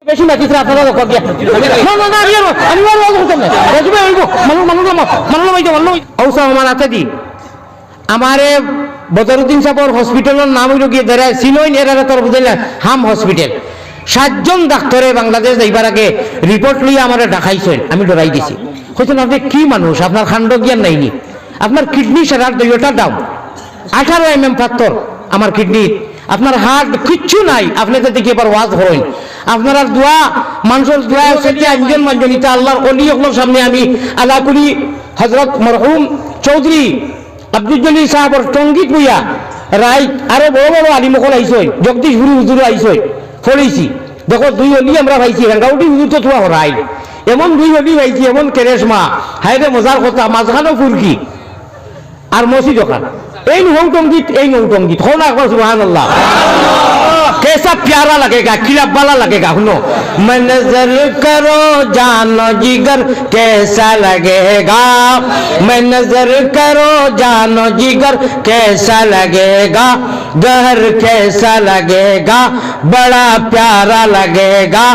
বেশি মাতিছে আপনারা রকম দিয়া না না না আমি আর ওয়াজ করতাম না রাজবে আইবো মানুষ ঔষধ আমার হাতে দি আমারে বদরুদ্দিন সাহেবের হসপিটালের নাম হইল গিয়ে দাঁড়ায় সিনোইন এরারে তোর বুঝাইলা হাম হসপিটাল 7 জন ডাক্তারে বাংলাদেশ যাইবার আগে রিপোর্ট লইয়া আমার দেখাইছেন আমি ডরাই দিছি কইছেন আপনি কি মানুষ আপনার খান্ড জ্ঞান নাইনি আপনার কিডনি সারার দুইটা দাম 18 mm পাথর আমার কিডনি আপনার হার্ট কিচ্ছু নাই আপনি যদি কি এবার ওয়াজ করেন আপনার দোয়া মানুষের দোয়া সেটি আঞ্জন মানজনিতা আল্লাহর ওলি ওগুলোর সামনে আমি আল্লাহ করি হযরত মরহুম চৌধুরী আব্দুল জলিল সাহেবের সঙ্গীত বইয়া রাই আরো বড় বড় আলিমকল আইসই জগদীশ গুরু হুজুর আইসই ফলেছি দেখো দুই অলি আমরা ভাইছি রাঙ্গাউটি হুজুর তো তোমার রাই এমন দুই অলি ভাইছি এমন কেরেশমা হাইরে মজার কথা মাঝখানেও ফুরকি আর মসি দোকান এই নৌটঙ্গীত हो ना सुभान अल्लाह कैसा प्यारा लगेगा किलब वाला लगेगा सुनो मैं नजर करो जानो जिगर कैसा लगेगा मैं नजर करो जानो जिगर कैसा लगेगा घर कैसा लगेगा बड़ा प्यारा लगेगा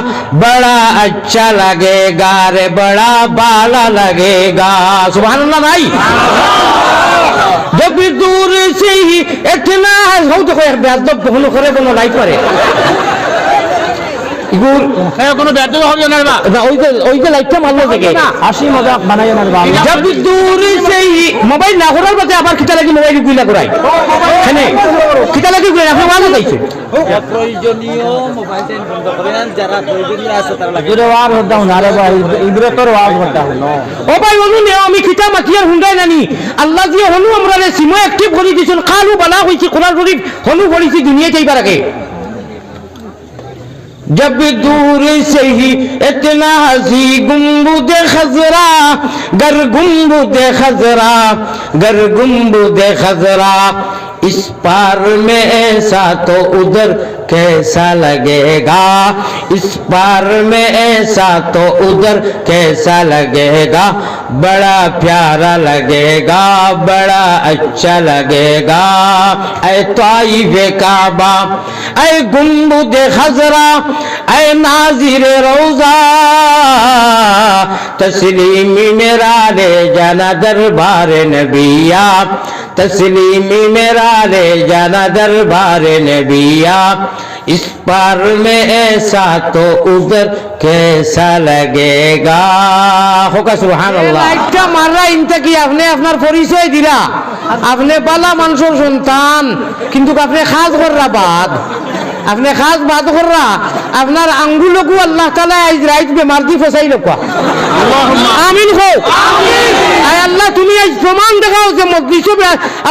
बड़ा अच्छा लगेगा रे बड़ा बाला लगेगा सुभान अल्लाह भाई जब दूर से ही इतना हो तो कोई बेअदब कोनो करे कोनो लाइक करे গুর কোনো বেদ হবে না না ওই যে লাইটটা মারলো থেকে হাসি মজাক বানায় না বাবা জব দূর সেই মোবাইল না করার পথে আবার কিটা লাগি মোবাইল গুলা করাই এখানে কিটা লাগি গুলা আপনি ওয়াজ গাইছে প্রয়োজনীয় মোবাইল টেন বন্ধ করেন যারা প্রয়োজনীয় আছে তারা লাগি জোরে ওয়াজ হদাও না রে ভাই ইবরে তোর ওয়াজ হদাও না ও ভাই ওনু নে আমি কিটা মাতিয়ার হুন্ডাই নানি আল্লাহ দিয়ে হনু আমরা রে সিমো অ্যাক্টিভ করে দিছেন কালু বালা হইছে কোরআন শরীফ হনু পড়িছি দুনিয়া যাইবার আগে जब दूर से ही इतना हसी गुम्बुद खजरा गर गुम्बुद खजरा इस पार में ऐसा तो उधर कैसा लगेगा इस पार में ऐसा तो उधर कैसा लगेगा बड़ा प्यारा लगेगा बड़ा अच्छा लगेगा ऐ ताइफ काबा ऐ गुम्बुद खजरा ऐ नाज़िर रोज़ा तस्लीमी मेरा ले जाना दरबार नबिया तस्लीमी मेरा ले जाना दरबार नबिया इस पार में ऐसा तो उधर कैसा लगेगा होगा सुभान अल्लाह लाइटটা মাররা ইনতা কি আপনি আপনার পরিচয় দিরা আপনি বালা মানুষের সন্তান কিন্তু আপনি খাস কররা বাদ আপনি খাস বাদ কররা আপনার আঙ্গুলকু আল্লাহ তাআলা আজ রাইত বেমার দি ফসাই লকা আমিন হো আমিন আয় আল্লাহ তুমি আজ প্রমাণ দেখাও যে মজলিসে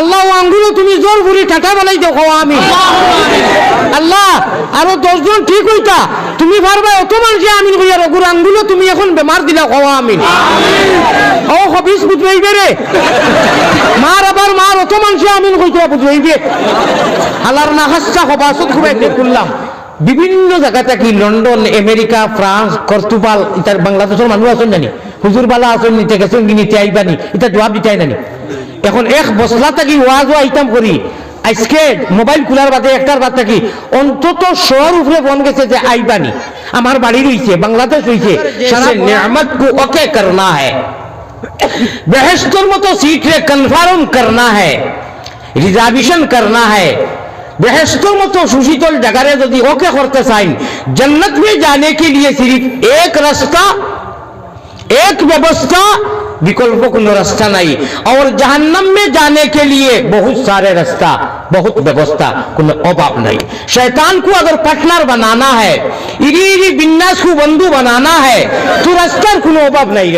আল্লাহ আঙ্গুল তুমি জোর ভরি টাটা বানাই দাও আমিন আল্লাহ আরো 10 জন ঠিক হইতা তুমি পারবা অত মানুষ আমিন কইয়া রগুর আঙ্গুল তুমি এখন বেমার দিলা কও আমিন ও হবিস বুঝাইবে রে মার আবার মার অত মানুষ আমিন কইতা বুঝাইবে আল্লাহর নাহাসা হবাসত খুবই দেখলাম বিভিন্ন জায়গা থেকে লন্ডন আমেরিকা ফ্রান্স পর্তুগাল ইতার বাংলাদেশের মানুষ আছেন জানি হুজুর বালা আছেন নিতে গেছেন কি নিতে আইবানি এটা জবাব দিতে আইনানি এখন এক বছর থেকে ওয়াজ আইতাম করি আজকে মোবাইল খোলার বাদে একটার বাদ থাকি অন্তত 100 উপরে ফোন গেছে যে আইবানি আমার বাড়ি রইছে বাংলাদেশ হইছে সারা নিয়ামত কো ওকে করনা है বেহেশতের মতো সিট রে কনফার্ম করনা है रिजर्वेशन करना है बेहश्तर मत सुशीतल जगह यदि ओके करते चाइन जन्नत में जाने के लिए सिर्फ एक रास्ता एक व्यवस्था विकल्प को रास्ता नहीं और जहन्नम में जाने के लिए बहुत सारे रास्ता बहुत व्यवस्था को अभाव नहीं शैतान को अगर पार्टनर बनाना है इरी बिन्यास को बंधु बनाना है तो रास्ता को अभाव नहीं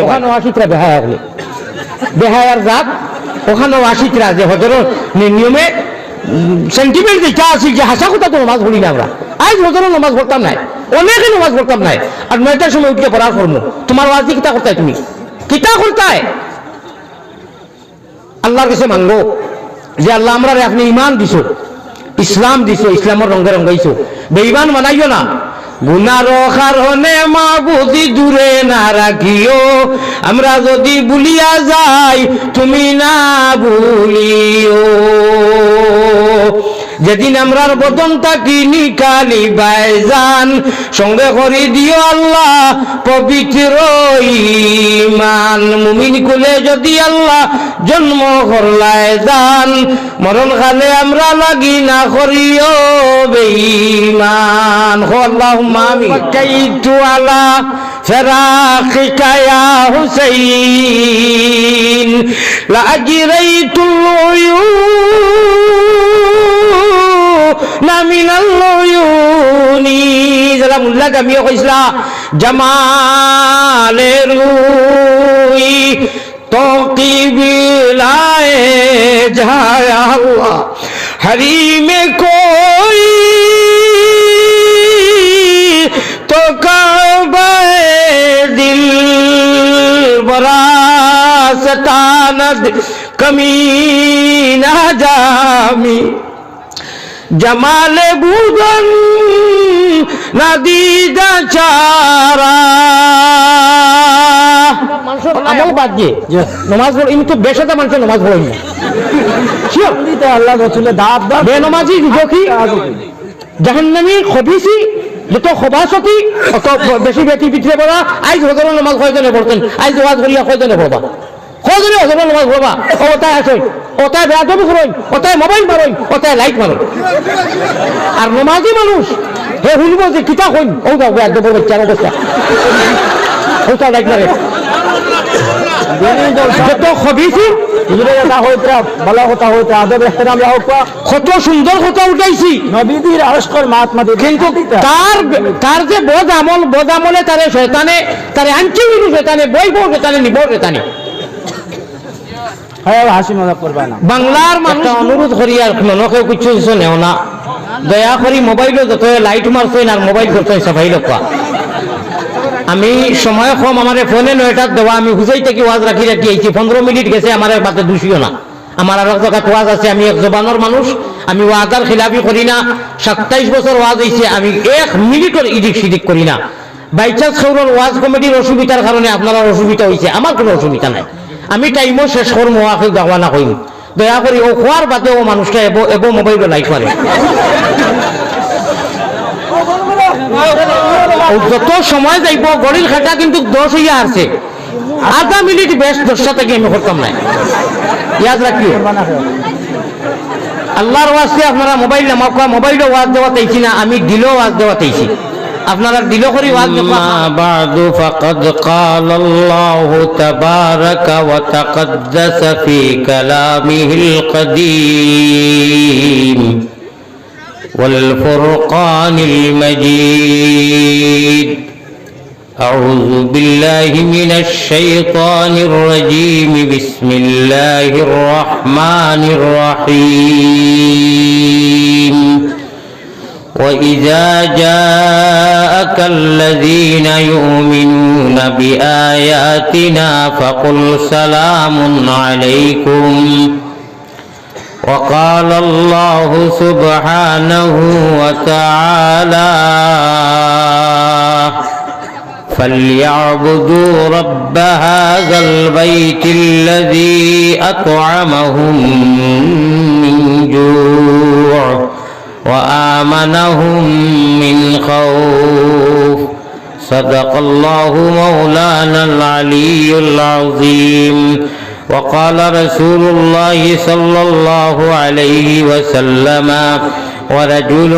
बेहायर जात ওখানে আশিকরা যে হজরত নিয়মে সেন্টিমেন্ট যেটা আছে যে হাসা কথা তো নামাজ পড়ি না আমরা আজ হজরত নামাজ পড়তাম নাই অনেকে নামাজ পড়তাম নাই আর 9টার সময় উঠে পড়ার করবো তোমার ওয়াজি কিতা করতাই তুমি কিতা করতাই আল্লাহর কাছে মাঙ্গো যে আল্লাহ আমরা আপনি ঈমান দিছো ইসলাম দিছো ইসলামের রঙে রঙাইছো বেঈমান বানাইও না গুনার কারণে মাবুদি দূরে না রাখিও আমরা যদি ভুলিয়া যাই তুমি না ভুলিও যেদিন আমরার বদনটা কিনি কালি বাইজান সঙ্গে করি দিও আল্লাহ পবিত্র ঈমান। মুমিন কুলে যদি আল্লাহ জন্ম করলায় দান মরণ কালে আমরা লাগি না করিও বেঈমান। হো আল্লাহুম্মা আমিন। কাইতু আলা ফিরাকিকা ইয়া হুসাইন লা আজরাইতুল উয়ুনা মিনাল উয়ুনি। যারা মুল্লা কামিও কইছলা জামালের রুই তো কিবিলায়ে যায় আল্লাহ হরিমে কোই তো কাবায়ে দিল বরা সতানদ কমিনা জামি জামালে বুদন নাদিদা চারা। আমল বাদ দিয়ে নমাজ পড় ইনি তো বেশাদা মানুষের নমাজ পড়েন না আল্লাহ রসুলের দাঁত দাঁত বেনমাজি যুবকী জাহান্নামী খবিসি যত খবাসতি অত বেশি বেটি পিঠে পড়া। আইজ হজর নমাজ কয়জনে পড়তেন, আইজ ওয়াজ করিয়া কয়জনে পড়বা, কয়জনে হজর নমাজ পড়বা। ওটাই আসেন, ওটাই বেয়াদবি করেন, ওটাই মোবাইল মারেন, ওটাই লাইট মারেন। আর নমাজি মানুষ হে শুনব যে কিতা হইন ও যাও বেয়াদবি বাচ্চার অবস্থা ওটা লাইট মারে। যত খবিসি ভালো কথা হইতে আদব এহতেরাম কত সুন্দর কথা উঠাইছি নবীদের আরশকর মহাত্মা। কিন্তু তার যে বদ আমলে তারে শয়তানে তারে আনছি শয়তানে বইব শয়তানে নিব শয়তানে। হাসি মজা করবা না। বাংলার মানুষ অনুরোধ করি আর মনকে কিছু নেও না, দয়া করি মোবাইলে যত লাইট মারছেন আর মোবাইল করছেন সাফাই লোকা। আমি সময় কম আমার ফোনে 9টার দেওয়া আমি হুজাই থেকে ওয়াজ রাখি আইছি 15 মিনিট গেছে আমার বাতে দুষিও না। আমার আর এক জায়গায় ওয়াজ আছে, আমি এক জবানের মানুষ, আমি ওয়াদার খিলাফি করি না। 27 বছর ওয়াজ হয়েছে, আমি 1 মিনিটের ইদিক সিদিক করি না। বাইচান্স সৌরর ওয়াজ কমিটির অসুবিধার কারণে আপনার অসুবিধা হয়েছে, আমার কোনো অসুবিধা নাই। আমি টাইমও শেষ করবো আখের দাওয়ানা করি। দয়া করি ও খোয়ার বাদে ও মানুষটা এবো মোবাইলে লাইক করে। যত সময় যাইব গড়ির খাটা কিন্তু 10 হইয়া আছে, আধা মিনিট বেশ 10টা থেকে আমি করতাম না। ইয়াদ রাখিও আল্লাহর ওয়াজে আপনারা মোবাইল নামাকা মোবাইলে ওয়াজ দেওয়া চাইছি না, আমি দিলেও ওয়াজ দেওয়া চাইছি। আপনারা দিল করি ওয়াজ দেওয়া। বাদু ফাকাদ ক্বাল আল্লাহু তাবারাকা ওয়া তাকাদ্দাসা ফি কালামিহিল কাদীম والفرقان المجيد أعوذ بالله من الشيطان الرجيم بسم الله الرحمن الرحيم وإذا جاءك الذين يؤمنون بآياتنا فقل سلام عليكم وقال الله سبحانه وتعالى فليعبدوا رب هذا البيت الذي أطعمهم من جوع وآمنهم من خوف صدق الله مولانا العلي العظيم وقال رسول الله صلى الله عليه وسلم ورجل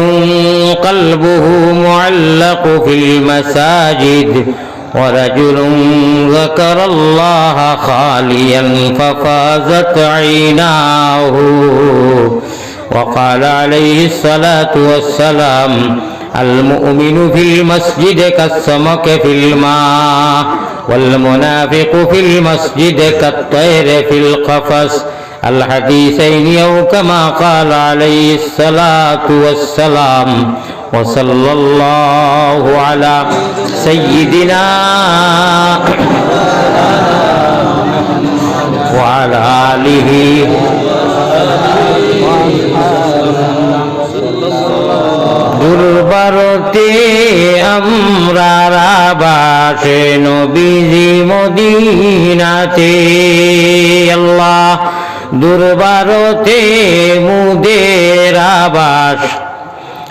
قلبه معلق في المساجد ورجل ذكر الله خاليا ففازت عيناه وقال عليه الصلاة والسلام المؤمن في المسجد كالسمك في الماء والمنافق في المسجد كالطير في القفص الحديثين أو كما قال عليه الصلاة والسلام وصلى الله على سيدنا وعلى آله দুর্বারতে আমরা রাবাসে নবীজি মদিনাতে আল্লাহ দুর্বারতে মুদের আবাস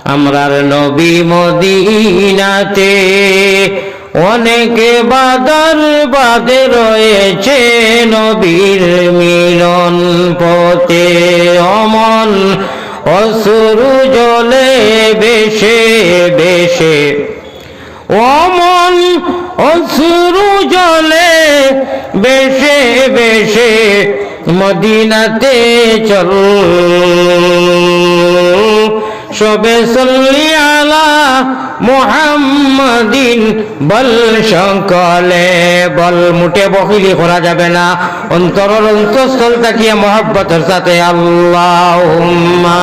আমরার নবী মদিনাতে অনেকে বাদার বাদে রয়েছে নবীর মিলন পথে অমন অশ্রু জলে বেশে বেশে অমন অশ্রু জলে বেশে বেশে মদিনাতে চল সবে সাল্লি আলা মুহাম্মাদিন বল সকলে বল মুটে বকিলি করা যাবে না অন্তরের অন্তঃস্থল তাকিয়ে মহব্বতের সাথে আল্লাহুম্মা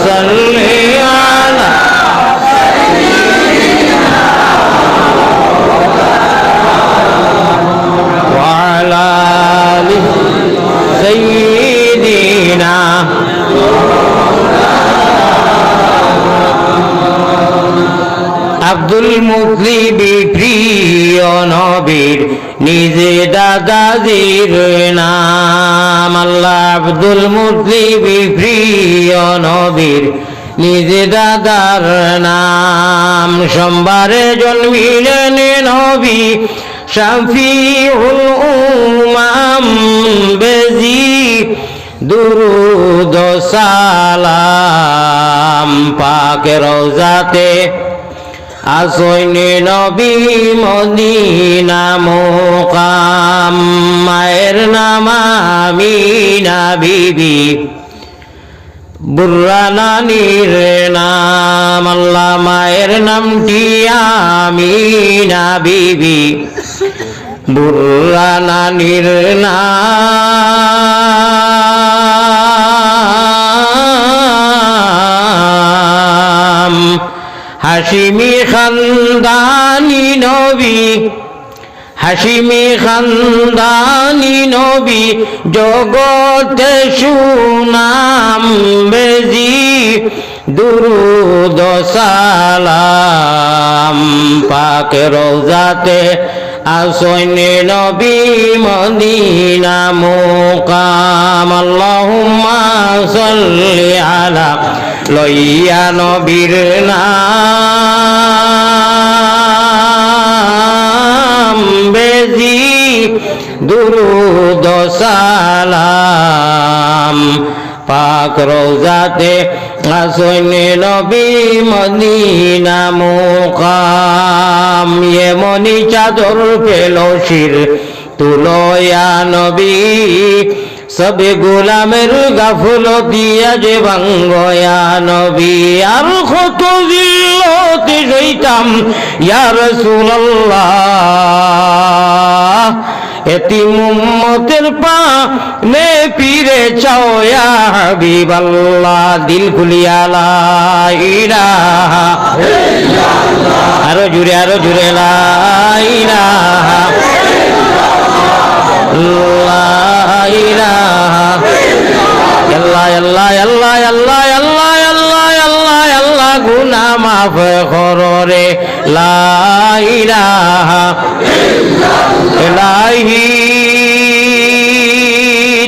সাল্লি আলা ওয়া আলা আলি সাইয়্যিদিনা আব্দুল মুত্তালিব প্রিয় নবীর নিজে দাদাজির নাম আল্লাহ আব্দুল মুত্তালিব প্রিয় নবীর নিজে দাদার নাম সোমবারে জন্মিলেন নবী শাফিউল উম্মাম বেজি দুরুদ সালাম পাক রওজাতে আসইনে নবী মদিনা মুকাম মায়ের নাম আমিনা বিবি বুর্রা নানির নাম আল্লাহ মায়ের নামটি আমিনা বিবি বুর্রা নানির নাম হাশিমি খানদানি নবী হাশিমি খানদানি নবী জগতে সুনাম বেজি দুরুদ সালাম পাক রওজাতে আসইনে নবী মদিনা মুকাম আল্লাহুম্মা সাল্লি আলা লইয়া নবীর নাম বেজি দুরুদ সালাম পাক রওজাতে আসইনে নবী মদিনা মুকাম এমনি চাদর পেল শির তুলয়া নবী সবে গোলামের গাফলতিয়া যে ভাঙ্গয়া নবী আর কত জিল্লতি সইতাম ইয়া রাসূলুল্লাহ এতিম উম্মতের পা নে পীরে চাও ইয়া হাবিবাল্লাহ দিল খুলিয়া লা ইলাহা ইল্লাল্লাহ আরো জুড়ে লা ইলাহা লা ইলাহা আল্লাহ আল্লাহ আল্লাহ আল্লাহ আল্লাহ আল্লাহ আল্লাহ আল্লাহ গুনাহ মাফ কররে লা ইলাহা ইলাহি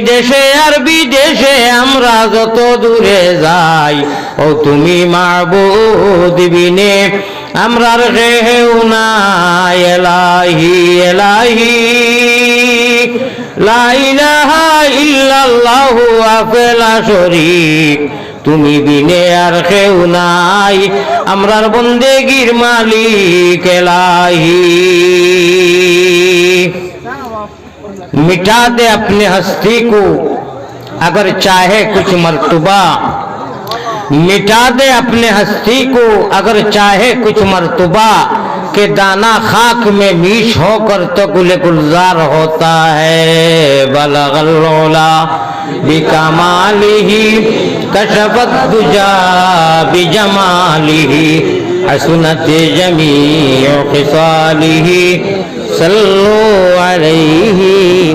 দেশে আর বিদেশে আমরা যত দূরে যাই ও তুমি মাবুদ বিনে আমরার কেউ নাই এলাহি এলাহি লা ইলাহা ইল্লাল্লাহু আফলা শরীক তুমি বিনে আর কেউ নাই আমরার বন্দেগীর মালিক এলাহি मिटा दे अपने हस्ती को अगर चाहे कुछ मर्तबा मिटा दे अपने हस्ती को अगर चाहे कुछ मर्तबा के दाना खाक में मीश होकर तो गुले गुलजार होता है बलगल रौला बिकमालिही कशफत दुजा बिजमालिही हसनत जमीउ खिसालिही सल्लु अलैहि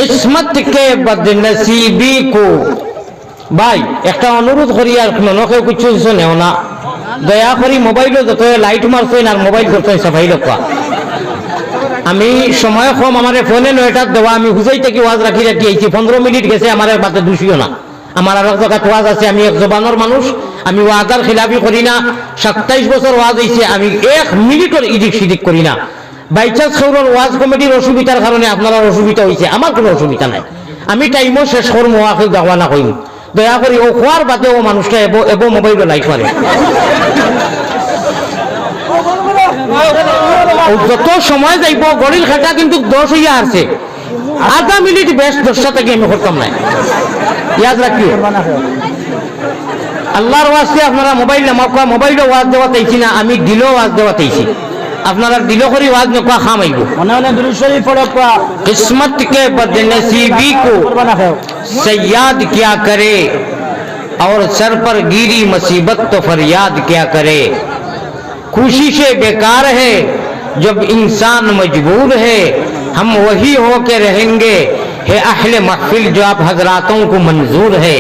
इस्मत के बदनसीबी को भाई একটা অনুরোধ করি আর মনকে কিছু শুনেও না দয়া করে মোবাইলে যত লাইট মারছেন আর মোবাইল করছেন সবাই লোক আমি সময় কম আমার ফোনে 9টার দেওয়া আমি হুজাই থেকে ওয়াজ রাখি আইছি 15 মিনিট গেছে আমার বাতে দুষিও না আমার আর এক জায়গায় ওয়াজ আছে আমি এক জবানের মানুষ আমি ওয়াদার খিলাফি করি না 27 বছর ওয়াজ হইছে আমি 1 মিনিটের ইদিক সিদিক করি না বাইচান্স সৌরর ওয়াজ কমিটির অসুবিধার কারণে আপনার অসুবিধা হয়েছে আমার কোনো অসুবিধা নাই আমি টাইমও শেষ করবো আখের দাওয়া না করিম দয়া করি ও খোয়ার বাদে ও মানুষটা এবো মোবাইল লাইক করে যত সময় যাইব গড়ির খাটা কিন্তু 10 হইয়া আছে আধা মিনিট বেশ 10টা থেকে আমি করতাম না ইয়াদ রাখিও আল্লাহর ওয়াজে আপনারা মোবাইল নামাকা মোবাইলও ওয়াজ দেওয়া চাইছি না আমি দিলও ওয়াজ দেওয়া চাইছি আপনারা দিলো করি ওয়াজ নকা খামাইব মনে মনে দুরূদ শরীফ পড়ো किस्मत के बदनसीबी को सयाद क्या करे और सर पर गिरी मुसीबत तो फरियाद क्या करे कोशिशें बेकार है जब इंसान मजबूर है हम वही होके रहेंगे है अहले महफिल जो आप हजरातों को मंजूर है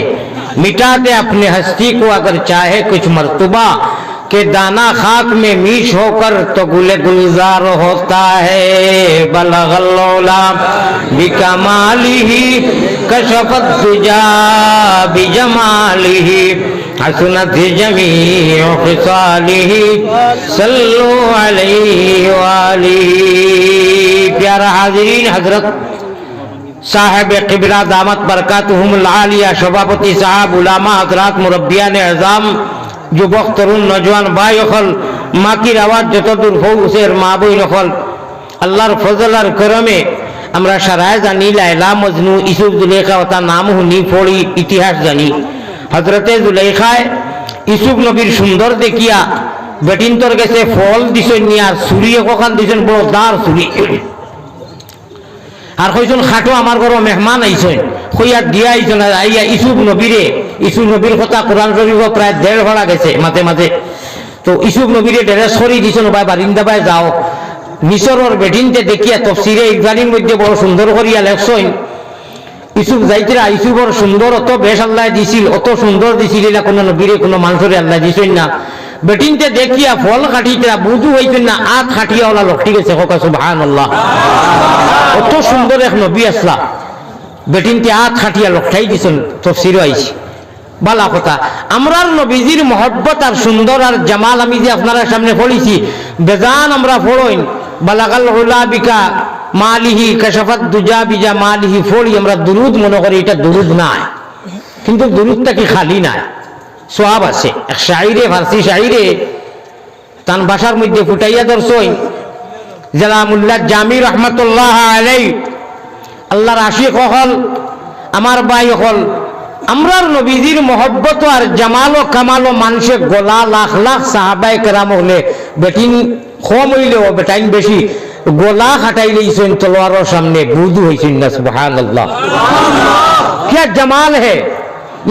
मिटा दे अपने हस्ती को अगर चाहे कुछ मर्तबा के दाना खाक में मीश होकर तो गुले गुलजार होता है बलगल्लौला बिकमालिही कशफत दुजा बिजमालिही हसनत जमीउ खिसालिही सल्लु अलैहि वालिही। प्यारा हाज़रीन, हजरत साहिब क़िबला दामत बरकातुहुमुल आलिया सभापति साहब उलामा हजरात मुरब्बियान आज़ाम যুবক তরুণ নজওয়ান ভাই অকল মাকির আওয়াজ যতদূর হোক উসের মা বই নকল আল্লাহর ফজল আর করমে আমরা সারায় জানি লাইলা মজনু ইসুফ জুলেখা ওটা নাম শুনি পড়ি ইতিহাস জানি হজরতে জুলেখায় ইসুফ নবীর সুন্দর দেখিয়া বেটিন্তর গেছে ফল দিছেন নি আর ছুরি কখান দিছেন বড় দার ছুরি আর কইছেন খাটো আমার ঘর মেহমান আইছেন কইয়া দিয়া আইছেন আইয়া ইসুফ নবীরে ইসুফ নবীর কথা কোরআন শরীফ প্রায় 1.5 ঘন্টা গেছে মাঝে মাঝে তো ইসুফ নবীরে ড্রেস করি দিছেন ভাই বারিন্দা ভাই যাও মিশরের বেটিনতে দেখিয়া তফসিরে ইব্রাহিমের মধ্যে বড় সুন্দর করিয়া লেখছেন ইসুফ যাইতরা ইসুফর সুন্দর অত বেশ আল্লাহ দিছিল অত সুন্দর দিছিল না কোনো নবীরে কোনো মানুষরে আল্লাহ দিছেন না বেটিনতে দেখিয়া ফল কাটিতরা বুঝু হইছেন না আত কাটিয়া ওলা লোক ঠিক আছে হোক সুবহানাল্লাহ অত সুন্দর এক নবী আসলা বেটিনতে আত কাটিয়া লোকটাই দিছেন তফসিরে আইছে বালা কথা আমরার নবীজির মহব্বত আর সুন্দর আর জামাল আমি যে আপনারা সামনে পড়েছি বেজান আমরা পড়ইন বালাগাল উলা বিকা মালিহি কাশাফাত দুজা বিজা মালিহি পড়ি আমরা দুরুদ মনে করি এটা দুরুদ নাই কিন্তু দুরুদটা কি খালি না সওয়াব আছে এক শায়রে ফারসি শায়রে তান ভাষার মধ্যে ফুটাইয়া দর্শই জালামুল্লাহ জামি রহমাতুল্লাহ আলাইহি আল্লাহর আশিক হল আমার ভাই হল আমরার নবীজির মহব্বত আর জামাল ও কামাল ও মানুষের গোলা লাখ লাখ সাহাবায়ে কেরাম হলে বেটিন কম হইলেও বেটাইন বেশি গোলা খাটাইলে ইসেন তলোয়ারের সামনে বুদু হইছেন না সুবহানাল্লাহ क्या जमाल है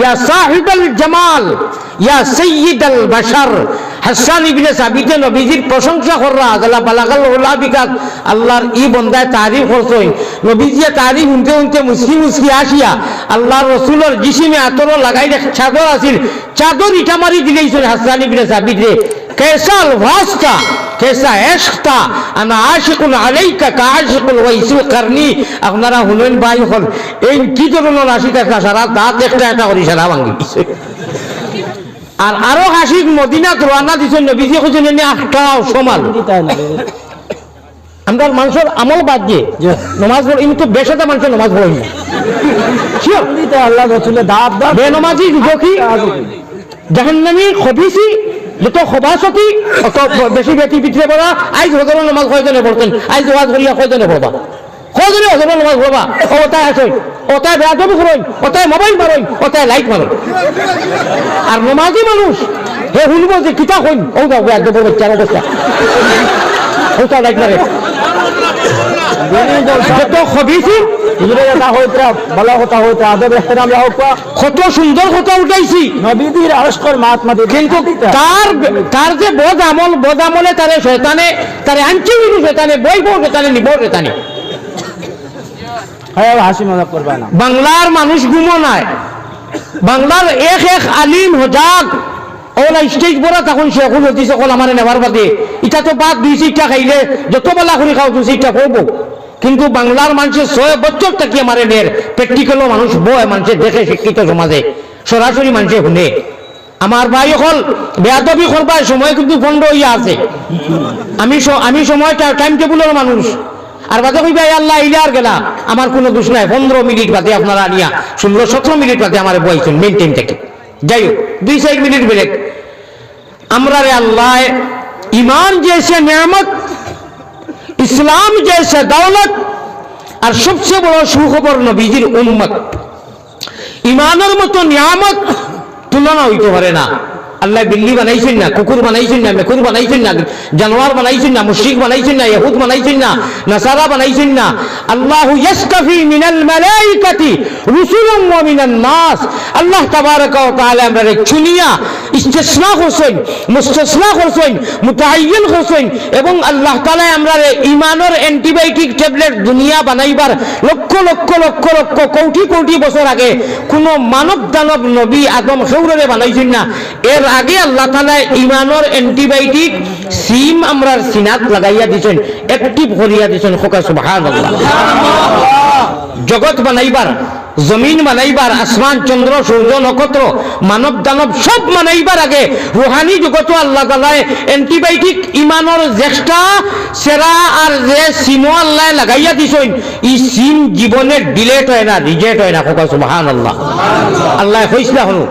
या साहिबल जमाल या सय्यिदल बशर হাসান ইবনে সাবিত নবীজির প্রশংসা কররা আল্লাহ বালাগাল উলা বিকাত আল্লাহর ই বন্দায় তারিফ করছই নবীজিয়া তারিফ শুনতে শুনতে মুসকি মুসকি আসিয়া আল্লাহর রাসূলের জিসিমে আতর লাগাই চাদর আছিল চাদর ইটা মারি দিলেইছেন হাসান ইবনে সাবিত রে कैसा अल्फाज था कैसा इश्क था अना आशिकुन अलैका का आशिकुल वैसु करनी আপনারা হুনেন ভাই হল এই কি ধরনের রাশিটা সারা দাঁত একটা একটা করে সারা ভাঙি দিছে আর আরো হাসিক মদিনা রওনা দিছেন নবীজি কইছেন নি আখটাও সমান আমরা মানুষের আমল বাদ দিয়ে নামাজ পড়ি কিন্তু বেশটা মানুষ নামাজ পড়ে না শিওর দিতে আল্লাহ রাসূলের দাওয়াত দাও বেনামাজি যুবকী জাহান্নামী খবিসি যত খবাসতি অত বেশি বেটি পিঠে পড়া আইজ হজর নামাজ কয়জনে পড়তেন আইজ ওয়াজ করিয়া কয়জনে পড়বা কয়জনে হজর নামাজ পড়বা ওটাই আসেন ওটাই বেয়াদবি করেন ওটাই মোবাইল মারেন ওটাই লাইট মারেন আর নমাজি মানুষ হে শুনবো যে কিতা কইন ও যাও বেয়াদবি বাচ্চার অবস্থা ওটা লাইট মারে যত খবিসি কত সুন্দর কথা উঠাইছি নবীদের আশকর মহাত্মা কিন্তু তার যে বদ আমলে তারে শয়তানে তারে আনছি শয়তানে বইব শয়তানে নিব শয়তানে হাসি মজা করবে না বাংলার মানুষ ঘুমো নাই বাংলার এক এক আলিম হজাক ওলা স্টেজ বড় তখন সে এখন হতি সকল আমার নেওয়ার বাদে এটা তো বাদ 2 সিটটা খাইলে যত বেলা করে খাও 2 সিটটা করবো, কিন্তু বাংলার মানুষের 100 বছর থাকি আমার নের প্র্যাকটিক্যালও মানুষ বয় মানুষের দেখে শিক্ষিত সমাজে সরাসরি মানুষে শুনে। আমার ভাই হল বেয়াদবি করবার সময় কিন্তু বন্ধ হইয়া আছে। আমি সময় টাইম টেবিলের মানুষ, আর বাদে কই ভাই আল্লাহ ইলে আর গেলা আমার কোনো দোষ নাই। 15 মিনিট বাদে আপনারা আনিয়া 16-17 মিনিট বাদে আমার বইছেন মেন টাইম থেকে। যাই হোক 2-4 মিনিট ব্রেক। আমরা রে আল্লাহ ইমান जैसे नेमत, ইসলাম जैसे दौलत, আর সবচেয়ে বড় সুখবর নবীজির উম্মত। ইমানের মতো নিয়ামত তুলনা হইতে পারে না। আল্লাহ বিল্লি বানাইছেন না, কুকুর বানাইছেন না, মেকুর বানাইছেন না, জানোয়ার বানাইছেন না, মুশরিক বানাইছেন না, ইহুদ বানাইছেন না, নাসারা বানাইছেন না। আল্লাহু ইয়াসতাফি মিনাল মালাইকাতি রুসুলান ওয়া মিনান নাস। আল্লাহ তাবারাকা ওয়া তাআলা আমরারে চুনিয়া ইস্তিসনা করছেন, মুস্তাসনা করছেন, মুতাআয়্যিন করছেন, এবং আল্লাহ তাআলা আমরারে ঈমানের অ্যান্টিবায়োটিক ট্যাবলেট দুনিয়া বানাইবার লক্ষ লক্ষ লক্ষ লক্ষ কোটি কোটি বছর আগে কোন মানব দানব নবী আদম সৌররে বানাইছেন না। এর আগে আল্লাহ তাআলা ঈমানের অ্যান্টিবায়োটিক সিম আমরার সিনাত লাগাইয়া দিয়েছেন, অ্যাক্টিভ করিয়া দিয়েছেন। খোকা সুবহানাল্লাহ। জগৎ বানাইবার, জমিন বানাইবার, আসমান চন্দ্র সূর্য নক্ষত্র মানব দানব সব বানাইবার আগে রুহানি জগৎ আল্লাহ তাআলা অ্যান্টিবায়োটিক ঈমানের জ্যেষ্ঠা সেরা আর যে সিম আল্লাহ লাগাইয়া দিয়েছেন, এই সিম জীবনে ডিলেট হয় না, রিজেক্ট হয় না। খোকা সুবহানাল্লাহ। আল্লাহ কইছিল হলো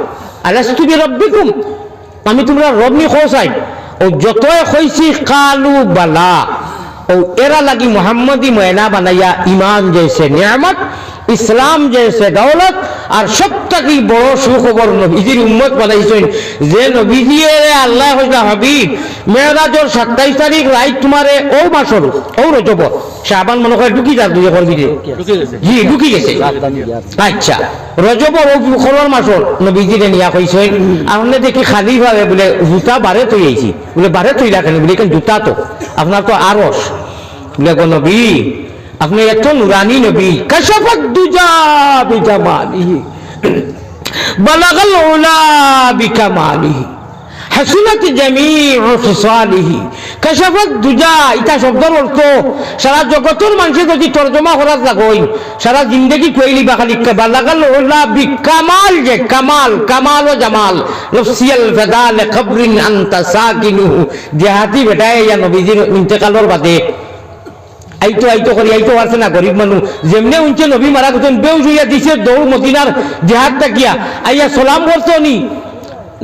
আলাস্তু বিরাব্বিকুম, আমি তোমরা রব নি খোসাই। ও যতই কইছি কালু বালা, ও এরা লাগি মুহাম্মদি ময়না বানাইয়া ঈমান जैसे নিয়ামত, ইসলাম जैसे দৌলত, আর সবথেকে বড় সুখবর নবীজির উম্মত বানাইছেন। যে নবীজিয়ে আল্লাহ কইলা হাবিব মেরাজের 27 তারিখ রাত তোমারে ও মাসর ও রজব শাবান মনে করে ঢুকি যা দুই করবি রে, জি ঢুকি গেছে। আচ্ছা রজব ও খলর মাসর নবীজিরে নিয়া কইছেন। আপনি দেখি খালি ভাবে বলে জুতা বারে তৈ আইছি, বলে বারে তৈ রাখেন, বলে কেন জুতা তো আপনার তো আরস, বলে গো নবী আপনি এত নুরানি নবী। কাশাফাত দুজা বিজামালিহি বালাগাল উলা বিকামালিহি হাসিনাত জামিউ ফিসালিহি। কাশাফাত দুজা এটা শব্দের অর্থ সারা জগতের মানুষে যদি তর্জমা করার লাগই সারা জিন্দেগি কইলি বাখালি বালাগাল উলা বিকামাল, যে কামাল, কামাল ও জামাল। নফসিয়াল ফাদাল কবরিন আনতা সাকিনুহু। দেহাতি বেটায় ইয়া নবীজির ইন্তেকালের বাদে আইতো আইতো করি আইতো পারছে না, গরিব মানুষ যেমনে উনছে নবী মারা গেছেন বেউস হইয়া দিছে দৌড় মদিনার জেহাদ তাকিয়া আইয়া সালাম করতো নি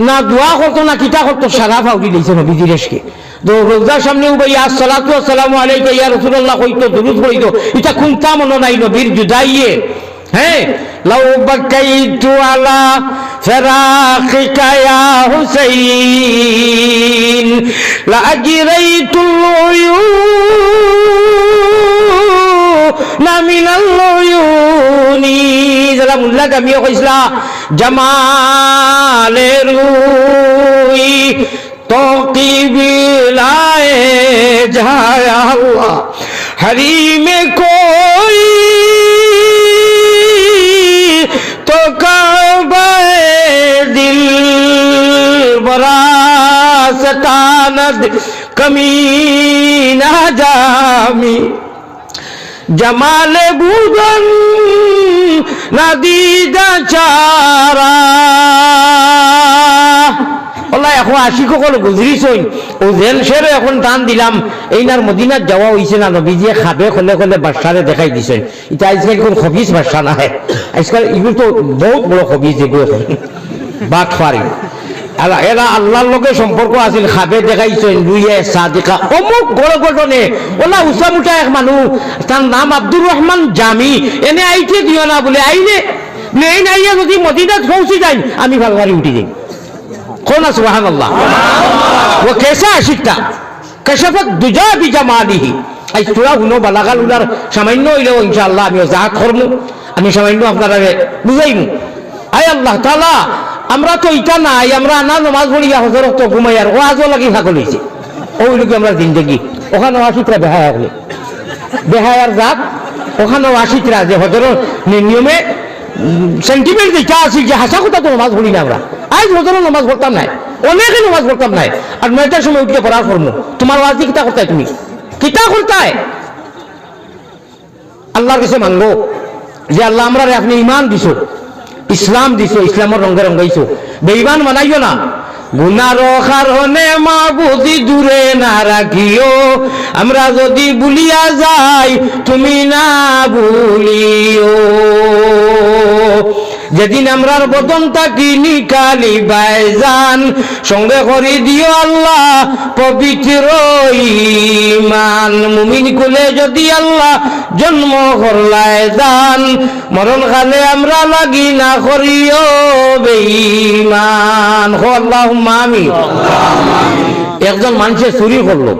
না, দোয়া করতো না, কিতা করতো, সারা ফাউকি দিয়েছে নবীজির এসকে। তো রোজার সামনে উবাইয়া আসসালাতু ওয়াসসালামু আলাইকা ইয়া রাসূলুল্লাহ কইতো, দুরূদ পড়িতো। এটা কোনটা মনে নাই নবীর জুদাইয়ে। হ্যাঁ লাউ বাকাইতু আলা ফিরাকিকা ইয়া হুসাইন লা আজরাইতুল উয়ুনা মিনাল উয়ুনি। যারা মুল্লা কামিও কইছলা জামালে রুই তো কি বিলায়ে যায় আল্লাহ হরিমে কোই তো কাবায়ে দিল বরা সতানদ কমি না জামি জামালে বুদন নাদিদা চারা। ওলা এখন আশিক সকল গুজরিছই ও জেল সেরে এখন টান দিলাম। এইনার মদিনার যাওয়া হয়েছে না, নবীজিয়ে খাবে খলে খলে বাদশারে দেখাই দিছেন। এটা আজকাল কোন খবিস বাদশা না হয়, আজকাল এগুলো তো বহুত বড় খবিস এগুলো বাদ ফারি। এরা আল্লাহর লোকের সম্পর্ক আছিল, খাবে দেখাইছেন দুইয়ে সাদিকা অমুক গড় গঠনে। ওলা উঁচা মুঠা এক মানুষ, তার নাম আব্দুর রহমান জামি। এনে আইতে দিও না বলে আইনে এই নাইয়া যদি মদিনাত পৌঁছে যাই আমি ভালভারি উঠি যাই। কোন সুবহানাল্লাহ। ও কেসা আশিকটা কাশাফাত দুজা বিজামালিহি। আই তোরা হুনো বালাগাল উলার সামান্য হইলেও ইনশাআল্লাহ আমি জাহাত করবো, আমি সামান্য আপনারা বুঝাইমু। আয় আল্লাহ তাআলা আমরা তো ইটা নাই, আমরা না নমাজ পড়িয়া হজরত তো ঘুমাই আর ও আজও লাগি থাকল হয়েছে ওই লোক আমরা জিন্দগি। ওখানেও আশিকরা বেহায়া হলে বেহায়ার জাত, ওখানেও আশিকরা যে হজরত নিয়মে সেন্টিমেন্ট যেটা আছে যে হাসা কথা তো নমাজ পড়ি না আমরা, আজ হজরত নমাজ পড়তাম নাই। অনেকে নামাজ পড়তাম নাই, আর 9টার সময় উঠে পড়ার করবো। তোমার ওয়াজ কিতা করতাই, তুমি কিতা করতাই? আল্লাহর কাছে মানলো যে আল্লাহ আমরা আপনি ইমান দিছো, ইসলাম দিছো, ইসলামের রঙে রঙাইছো, বেঈমান বানাইও না। গুনার কারণে মাবুদি দূরে না রাখিও, আমরা যদি ভুলিয়া যাই তুমি না ভুলিও। যেদিন আমরার বদন থাকি নিকালি বাইজান, সঙ্গে করি দিও আল্লাহ পবিত্র ঈমান। মুমিন কুলে যদি আল্লাহ জন্ম করলায় দান, মরণ কালে আমরা লাগি না করিও বেঈমান। হো আল্লাহুম্মা আমিন। একজন মানুষে চুরি করলো,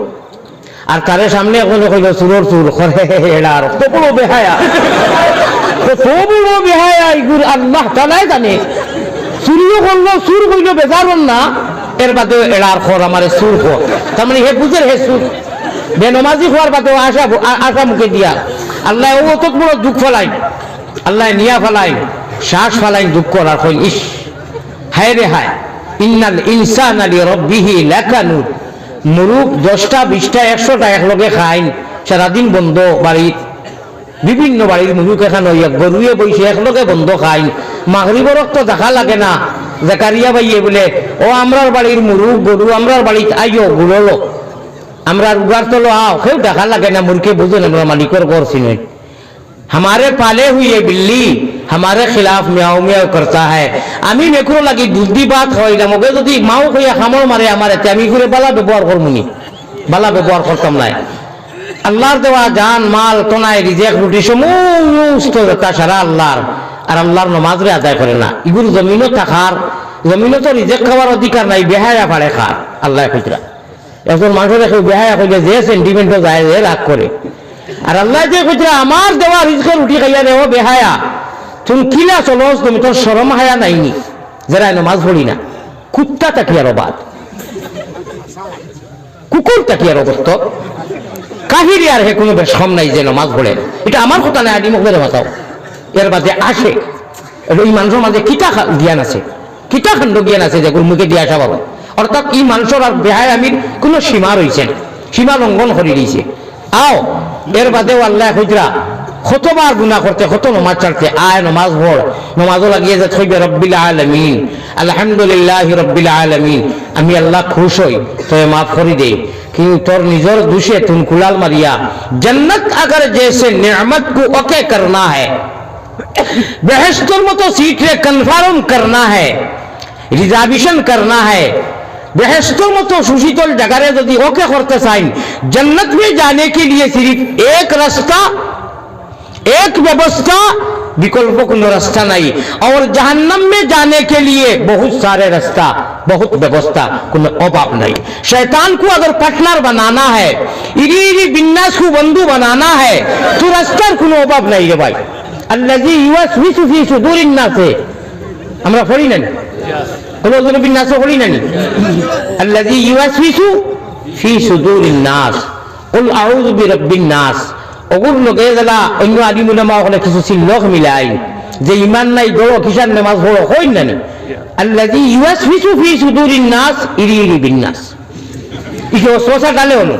আর তার সামনে এখন কইল চুরোর চুর করে, এড়ার তো বড় বেহায়া, তো বড় বেহায়া, এগুলো আল্লাহ তাআলাই জানে। চুরিও করলো, চুর কইল বেজারন না, এর বাদেও এড়ার খর আমার চুর খর, তার মানে হে বুঝের হে চুর। বেনমাজি হওয়ার বাদেও আশা মুখে দিয়া আল্লাহ ও তো বড় দুঃখ ফেলাই, আল্লাহ নিয়া ফেলাই, শ্বাস ফেলাই দুঃখ করার কইল ইস হায় রে হায়, ইন্নাল ইনসানা লিরাব্বিহি লাকানুদ। মুরুখ 10টা 20টা 100টা একলগে খাইন, সারাদিন বন্ধ বাড়ির, বিভিন্ন বাড়ির মুরুখ এখান হইয়া গরুয়ে বইছে একলগে বন্ধ খাইন। মাগরিবর তো দেখা লাগে না, জাকারিয়া ভাইয়ে বলে ও আমরার বাড়ির মুরুখ গরু আমরার বাড়িতে আইও গুড়লো, আমরা উগার তলো আও, কেউ দেখা লাগে না, মুরকে বুঝেন আমরা মালিকর ঘর চিনেন। हमारे पाले हुए बिल्ली हमारे खिलाफ म्याऊ म्याऊ करता है। আমি মেকুর লাগি দুধি ভাত হয় না, মগে যদি মাও হইয়া খামর মারে আমার এতে আমি করে বালা ব্যবহার করমুনি, বালা ব্যবহার করতাম নাই। আল্লাহর দেওয়া জান মাল তোনাই রিজেক রুটি সমস্ত তা সারা আল্লাহর, আর আল্লাহর নমাজরে আদায় করে না। এগুলো জমিনও থাকার, জমিনও তো রিজেক খাওয়ার অধিকার নাই, বেহায়া পারে খার আল্লাহ খুচরা। একজন মানুষের কেউ বেহায়া কইলে যে সেন্টিমেন্টও যায় যে রাগ করে, আর আল্লাহ যে খুচরা আমার দেওয়া রিজকের রুটি খাইয়া রে ও বেহায়া, তুমি কিলা চলো, তুমি তোর শরম হায়া নাইনি, যারা নমাজ পড়ি না। কুত্তা তাকিয়ার বাদ, কুকুর তাকিয়ার অবস্থ কাহিরি, আর হে কোনো বেশম নাই যে নমাজ পড়ে। এটা আমার কথা নাই, আদি মুখে বাঁচাও। এর বাদে আসে এই মানুষের মাঝে কিতা জ্ঞান আছে, কিতা খণ্ড জ্ঞান আছে যে মুখে দিয়ে আসা বাবা। অর্থাৎ এই মানুষের আর বেহায় আমির কোনো সীমা রয়েছে, সীমা লঙ্ঘন করে দিয়েছে। আও এর বাদেও আল্লাহ খুচরা কতবার গুনাহ করতে, কত নমাজ ছাড়তে, আয় নমাজ পড়, নমাজও লাগিয়ে যে থইবে রব্বিল আলামিন, আলহামদুলিল্লাহি রব্বিল আলামিন, আমি আল্লাহ খুশ হই, তোরে মাফ করে দে। কিন্তু তোর নিজের দুষে তুম কুলাল মারিয়া जन्नत अगर जैसे नेमत को ओके करना है, बेहश्तर मतो सीट रे कन्फर्म करना है, रिजर्वेशन करना है, बेहश्तर मतो सुशीतल जगह यदि ओके करते चाइन, जन्नत में जाने के लिए सिर्फ एक रास्ता, एक व्यवस्था, विकल्प কোনো रास्ता नहीं, और जहन्नम में जाने के लिए बहुत सारे रास्ता, बहुत व्यवस्था, কোনো অভাব नहीं। शैतान को अगर पार्टनर बनाना है, इरी बिन्नास को बंधु बनाना है, तो रास्तार কোনো অভাব नहीं रे भाई। अल्लाजी युवस्विसु फी सुदूरिन नास, আমরা পড়ি না কোনো জন বিন্নাস পড়ি না, अल्लाजी युवस्विसु फी सुदूरिन नास कुल आऊযু बिरब्बिन नास। ওগুর লোকে যারা অন্য আলিম উলামা ওখানে কিছু সিল্লক মিলাই যে ইমান নাই দৌড় কিষান নামাজ পড়ো হই না, আল্লাযী ইউওয়াসওয়িসু ফি সুদুরিন নাস ইরিরি বিন্নাস, ইকে ওসওয়াসা ডালে হলো।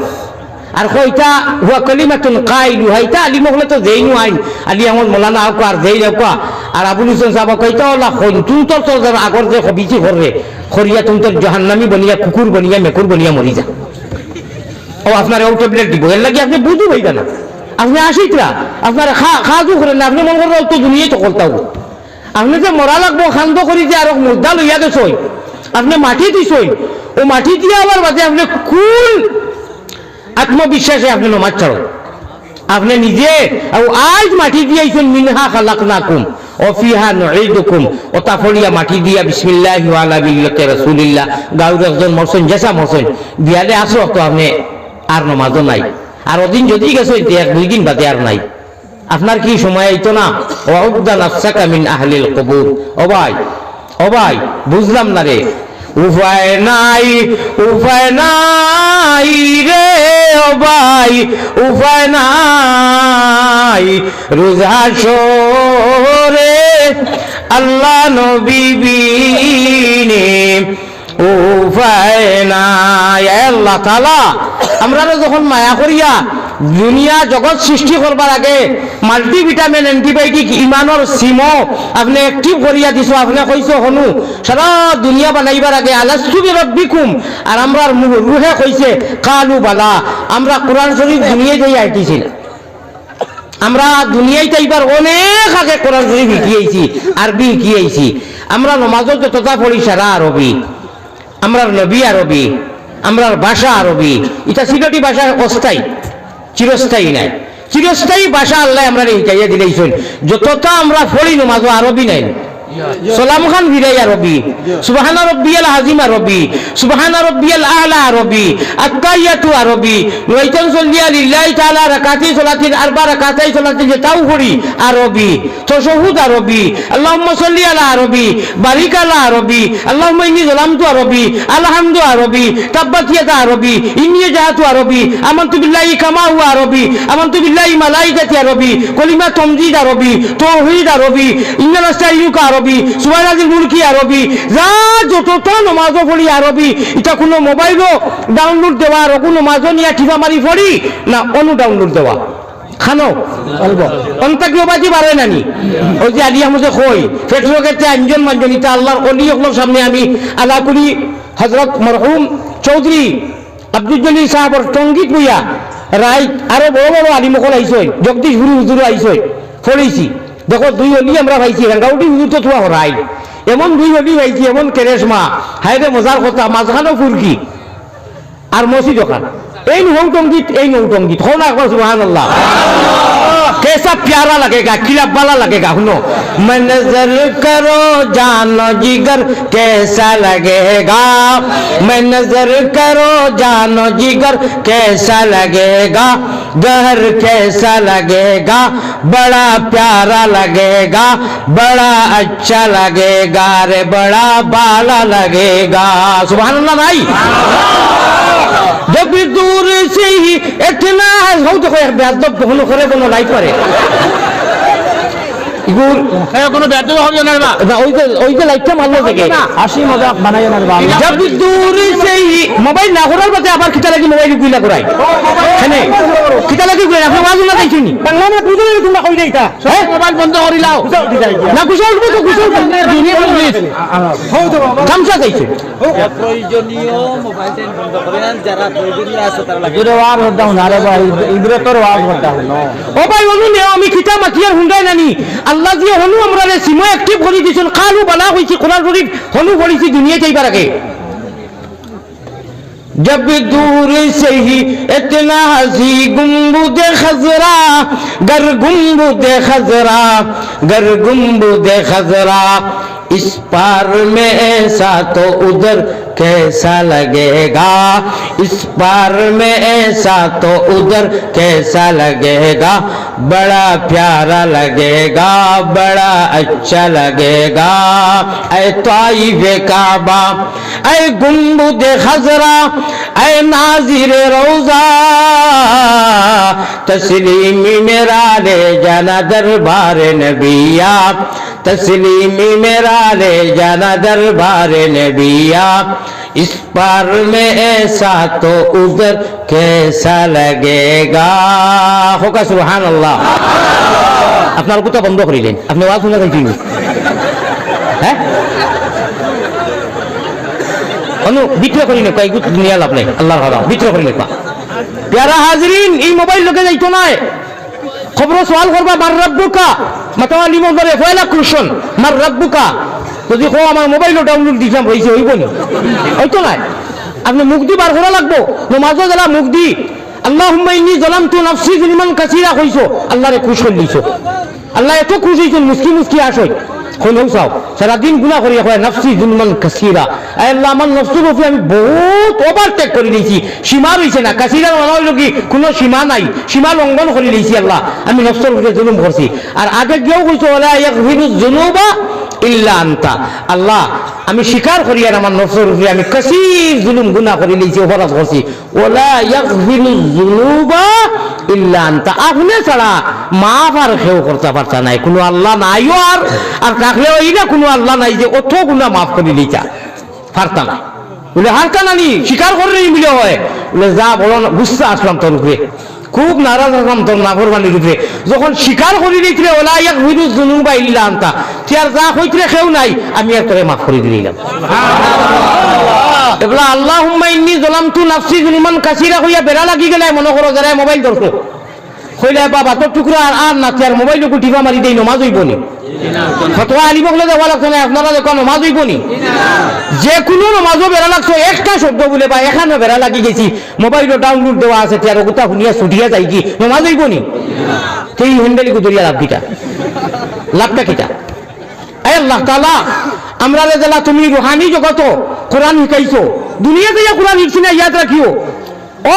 আর কইতা হুয়া কালিমাতুন কাইলু, হাইতা আলিম ওখানে তো যেইনু আইন আলী আহমদ মৌলানা আউকা আর যেই আউকা আর আবুল হোসেন সাহেব কইতা ওলা হইন তুই তোর তোর আগর যে বিচি কররে খরিয়া তুমি তোর জাহান্নামী বনিয়া কুকুর বনিয়া মেকুর বনিয়া মরি যা। ও আপনার ও ট্যাবলেট দিব, এর লাগি আপনি বুঝু হইতা না, আপনি আসিতরা আপনার খাজু করেন না, আপনি মনে করেন তো দুনিয়ায় তো করতাম। আপনি যে মরা লাগবো খান্দ করি যে আর মুদ্দা লইয়া গেছই, আপনি মাটি দিছই, ও মাটি দিয়ে আবার বাদে আপনি কুল আত্মবিশ্বাসে আপনি নমাজ ছাড়ো। আপনি নিজে আজ মাটি দিয়েছেন, মিনহা খালাকনাকুম ওয়া ফিহা নুঈদুকুম, ও তাফলিয়া মাটি দিয়া বিসমিল্লাহি ওয়া আলা মিল্লাতি রাসূলিল্লাহ গাউর একজন মরছেন, জেসা মরছেন বিয়ালে আসো তো আপনি আর নমাজও নাই, আর ওদিন যদি গেছে 1-2 দিন বাদে আর নাই। আপনার কি সময় আইতো না? ওয়াউদ্দা নাফসাকা মিন আহলিল কুবুর। ও ভাই বুঝলাম না রে, উপায় নাই রে ও ভাই, উপায় নাই রোজ হাসরে আল্লাহ নবী বিনে, উপায় নাই। আল্লাহ তাআলা আমরা যখন মায়া করিয়া দুনিয়া জগৎ সৃষ্টি করবার আগে মাল্টিভিটামিন অ্যান্টিবায়োটিক ইমানের সিমো আপনি অ্যাক্টিভ করিয়া দিছো, আপনি কইছো হনু সারা দুনিয়া বানাইবার আগে আলাস্তু বিরব্বিকুম, আর আমরা রুহে কইছে কালু বালা। আমরা কোরআন শরীফ দুনিয়ায় যাই আইতেছি না, আমরা দুনিয়ায় তাইবার অনেক আগে কোরআন শরীফ শিখিয়েছি, আরবি শিখিয়েছি। আমরা নমাজও যতটা পড়ি সারা আরবি, আমরার নবী আরবি, আমরার ভাষা আরবি। এটা সিলেটি ভাষা অস্থায়ী, চিরস্থায়ী নাই। চিরস্থায়ী ভাষা আল্লাহ আমরা শিখাইয়া দিলেইছেন। যতটা আমরা পড়ি নমাজও আরবি নাই। সালাম খান ভিড়াই আরবি, সুবহানা রাব্বিয়াল আযীম আরবি, সুবহানা রাব্বিয়াল আ'লা আরবি, আত-তাহিয়াতু আরবি, ওয়াইতান সাল্লিয়া লিল্লাহি তাআলা রাকাতি সালাতিন আরবা রাকাতাই সালাতিন যেটাও পড়ি আরবি, তাশাহুদ আরবি, আল্লাহুম্মা সাল্লি আলা আরবি, বারিক আলা আরবি, আল্লাহুম্মা ইন্নী যালামতু আরবি, আলহামদু আরবি, তাব্বাত ইয়াদা আরবি, ইন্নী জাহাতু আরবি, আমানতু বিল্লাহি কামা হুয়া আরবি, আমানতু বিল্লাহি মালাইকাতি আরবি, কলিমা তামজিদ আরবি, তাওহীদ আরবি, ইন্না নাস্তাইনুকা আরবি, সুবহানাল্লাহিল মুলকি আরবি। যা যতটা নমাজও পড়ি আরবি। এটা কোনো মোবাইলও ডাউনলোড দেওয়া আর কোনো মাঝও নিয়ে টিপা মারি পড়ি না, অনু ডাউনলোড দেওয়া খানো অল্প অন্তাকিও বাজি বাড়ে নানি। ওই যে আলিয়া মুঝে কই ফেটলো ক্ষেত্রে আঞ্জন মাঞ্জন ইতা আল্লাহর অলি হকলোর সামনে আমি আলা করি হজরত মরহুম চৌধুরী আব্দুল জলিল সাহাবর টঙ্গিত বইয়া রায় আরো বড় বড় আলিমকল আইসই, জগদীশ গুরু হুজুর আইসই, পড়েছি। দেখো দুই অলি আমরা পাইছি, গাউটি হুজুর তো থোয়া হরাই, এমন দুই অলি পাইছি, এমন কেরেশমা হাইরে মজার কথা, মাঝখানেও ফুরকি আর মসি দোকান। এই নৌটঙ্গীত, এই নৌটঙ্গীত হো না একবার সুবহানাল্লাহ। कैसा प्यारा लगेगा, किला बाला लगेगा। सुनो, मैं नजर करो जानो जिगर कैसा लगेगा, मैं नजर करो जानो जिगर कैसा लगेगा, गहर कैसा लगेगा, बड़ा प्यारा लगेगा, बड़ा अच्छा लगेगा, रे बड़ा बाला लगेगा। सुभान अल्लाह भाई। जब दूर से ही इतना हो तो कोई बेअदब कोनो करे कोनो लाइक करे ইগুর কোনো বেদ হবে না না, ওই যে লাইটটা মারলো থেকে হাসি মজাক বানায় না বাবা। জব দূর সেই মোবাইল না করার পথে আবার কিটা লাগি মোবাইল গুইলা করাই এখানে কিটা লাগি কই আপনি ওয়াজ না দেখিনি বাংলা না বুঝলে তোমরা কই দেইতা হ্যাঁ মোবাইল বন্ধ করি লাও না কুশল উঠবে তো কুশল দুনিয়া প্লিজ হও তো গামছা দেইছে প্রয়োজনীয় মোবাইল টাইম বন্ধ করেন, যারা প্রয়োজনীয় আছে তারা লাগি এর ওয়াজ দাও না রে ভাই, ইবরে তোর ওয়াজ দাও না ও ভাই বলু নে আমি কিটা মাতিয়ার হুন্ডাই নানি আল্লাহ দিয়ে হনু আমরা সিমো অ্যাক্টিভ করে দিয়েছেন, কালু বালা হয়েছে কোরআন শরীফ হনু পড়েছি দুনিয়া যাইবার আগে। जब दूर से ही इतना हसी गुम्बुद खजरा, गर गुम्बुद खजरा, गर गुम्बुद खजरा, इस पार में ऐसा तो उधर कैसा लगेगा, इस पार में ऐसा तो उधर कैसा लगेगा, बड़ा प्यारा लगेगा, बड़ा अच्छा लगेगा। ऐ ताइफ काबा, ऐ गुम्बुद खजरा, ऐ नाज़िर रोज़ा, तस्लीमी मेरा ले जाना दरबार नबिया, तस्लीमी मेरा ले जाना दरबार नबिया, इस पार में ऐसा तो उधर कैसा लगेगा। होगा सुभान अल्लाह। আপনার কথা বন্ধ করিলেন, আপনি আওয়াজ শুনে যাইছেন হ্যাঁ অনু বিক্রয় করি না কয়েক দুনিয়া লাভ নাই, আল্লাহর হারাম বিক্রয় করি না। প্যারা হাজরিন, এই মোবাইল লোকে যাইতো না খবর সওয়াল করবা মার রাব্বুকা মাতাওয়ালি মদরে পয়লা কুশন মার রাব্বুকা, যদি কো আমার মোবাইলও ডাউনলোড দিছাম হইছে হইব নি, হয়তো না। আপনি মুক্তি বার করা লাগবো, নমাজও গেলা মুক্তি আল্লাহুম্মা ইন্নী যালামতু নাফসি যুলমান কাসীরা কইছো, আল্লাহরে খুশ করলিছো, আল্লাহ এত খুশ হইছেন মুস্কি মুস্কি আসই হইলেও চাও সারাদিন গুণা করিয়া কয় নাফসি যুলমান কাসীরা, আল্লাহ আমার নফসের উপরে আমি বহুত ওভারটেক করে দিয়েছি, সীমা রয়েছে না। কাসীরা মানে হইল কি কোনো সীমা নাই, সীমা লঙ্ঘন করে দিয়েছি আল্লাহ, আমি নফসের উপরে জুলুম করছি। আর আগে গিয়েও কইছো ওয়ালা ইয়াগফিরুয যুনুবা ইল্লা আনতা, আল্লাহ আমি স্বীকার করি আর আমার নফসের উপরে আমি কাসীর জুলুম গুনাহ করে দিয়েছি, অপরাধ করছি। ওয়ালা ইয়াগফিরুয যুনুবা ইল্লা আনতা, আপনি ছাড়া মাফ আর কেউ করতে পারতা নাই, কোনো আল্লাহ নাইও আর থাকলেও এই না কোনো আল্লাহ নাই যে অত গুনাহ মাফ করে দিতা পারতা না। বলে হারকা নানি স্বীকার করে মিলে হয় বলে যা বলো না, গুস্সা আসলাম তোর উপরে, খুব নারাজ আসলাম তোর নাফরমানির উপরে। যখন স্বীকার করে দিয়েছিলে ওলা ইয়াক ভিরু জুনুবা ইল্লা আনতা, আর যা হইতরে কেউ নাই, আমি আর তোরে মাফ করে দিলাম। এগুলা আল্লাহুম্মা ইন্নী যালামতু নাফসি যুলমান কাসীরা হইয়া বেড়া লাগি গেলে মনে করো যারা মোবাইল ধরছো কইলে বাবা তোর টুকরা আর না আর মোবাইল একটু টিপা মারি দেই, নমাজ হইব নি? ফতোয়া আলী বকলে দেওয়া লাগছে না, আপনারা দেখো নমাজ হইব নি? যে কোনো নমাজও বেড়া লাগছো একটা শব্দ বলে বা এখানে বেড়া লাগি গেছি, মোবাইলও ডাউনলোড দেওয়া আছে, আর ওগুতা শুনিয়া ছুটিয়া যাই কি নমাজ হইব নি? সেই হ্যান্ডেলি কুদরিয়া লাভ কিটা, লাভটা কিটা? আল্লাহ তাআলা আমরা যারা তুমি রুহানি জগত কোরআন শিখাইছো, দুনিয়াতে যা কোরআন শিখছি না ইয়াদ রাখিও। ও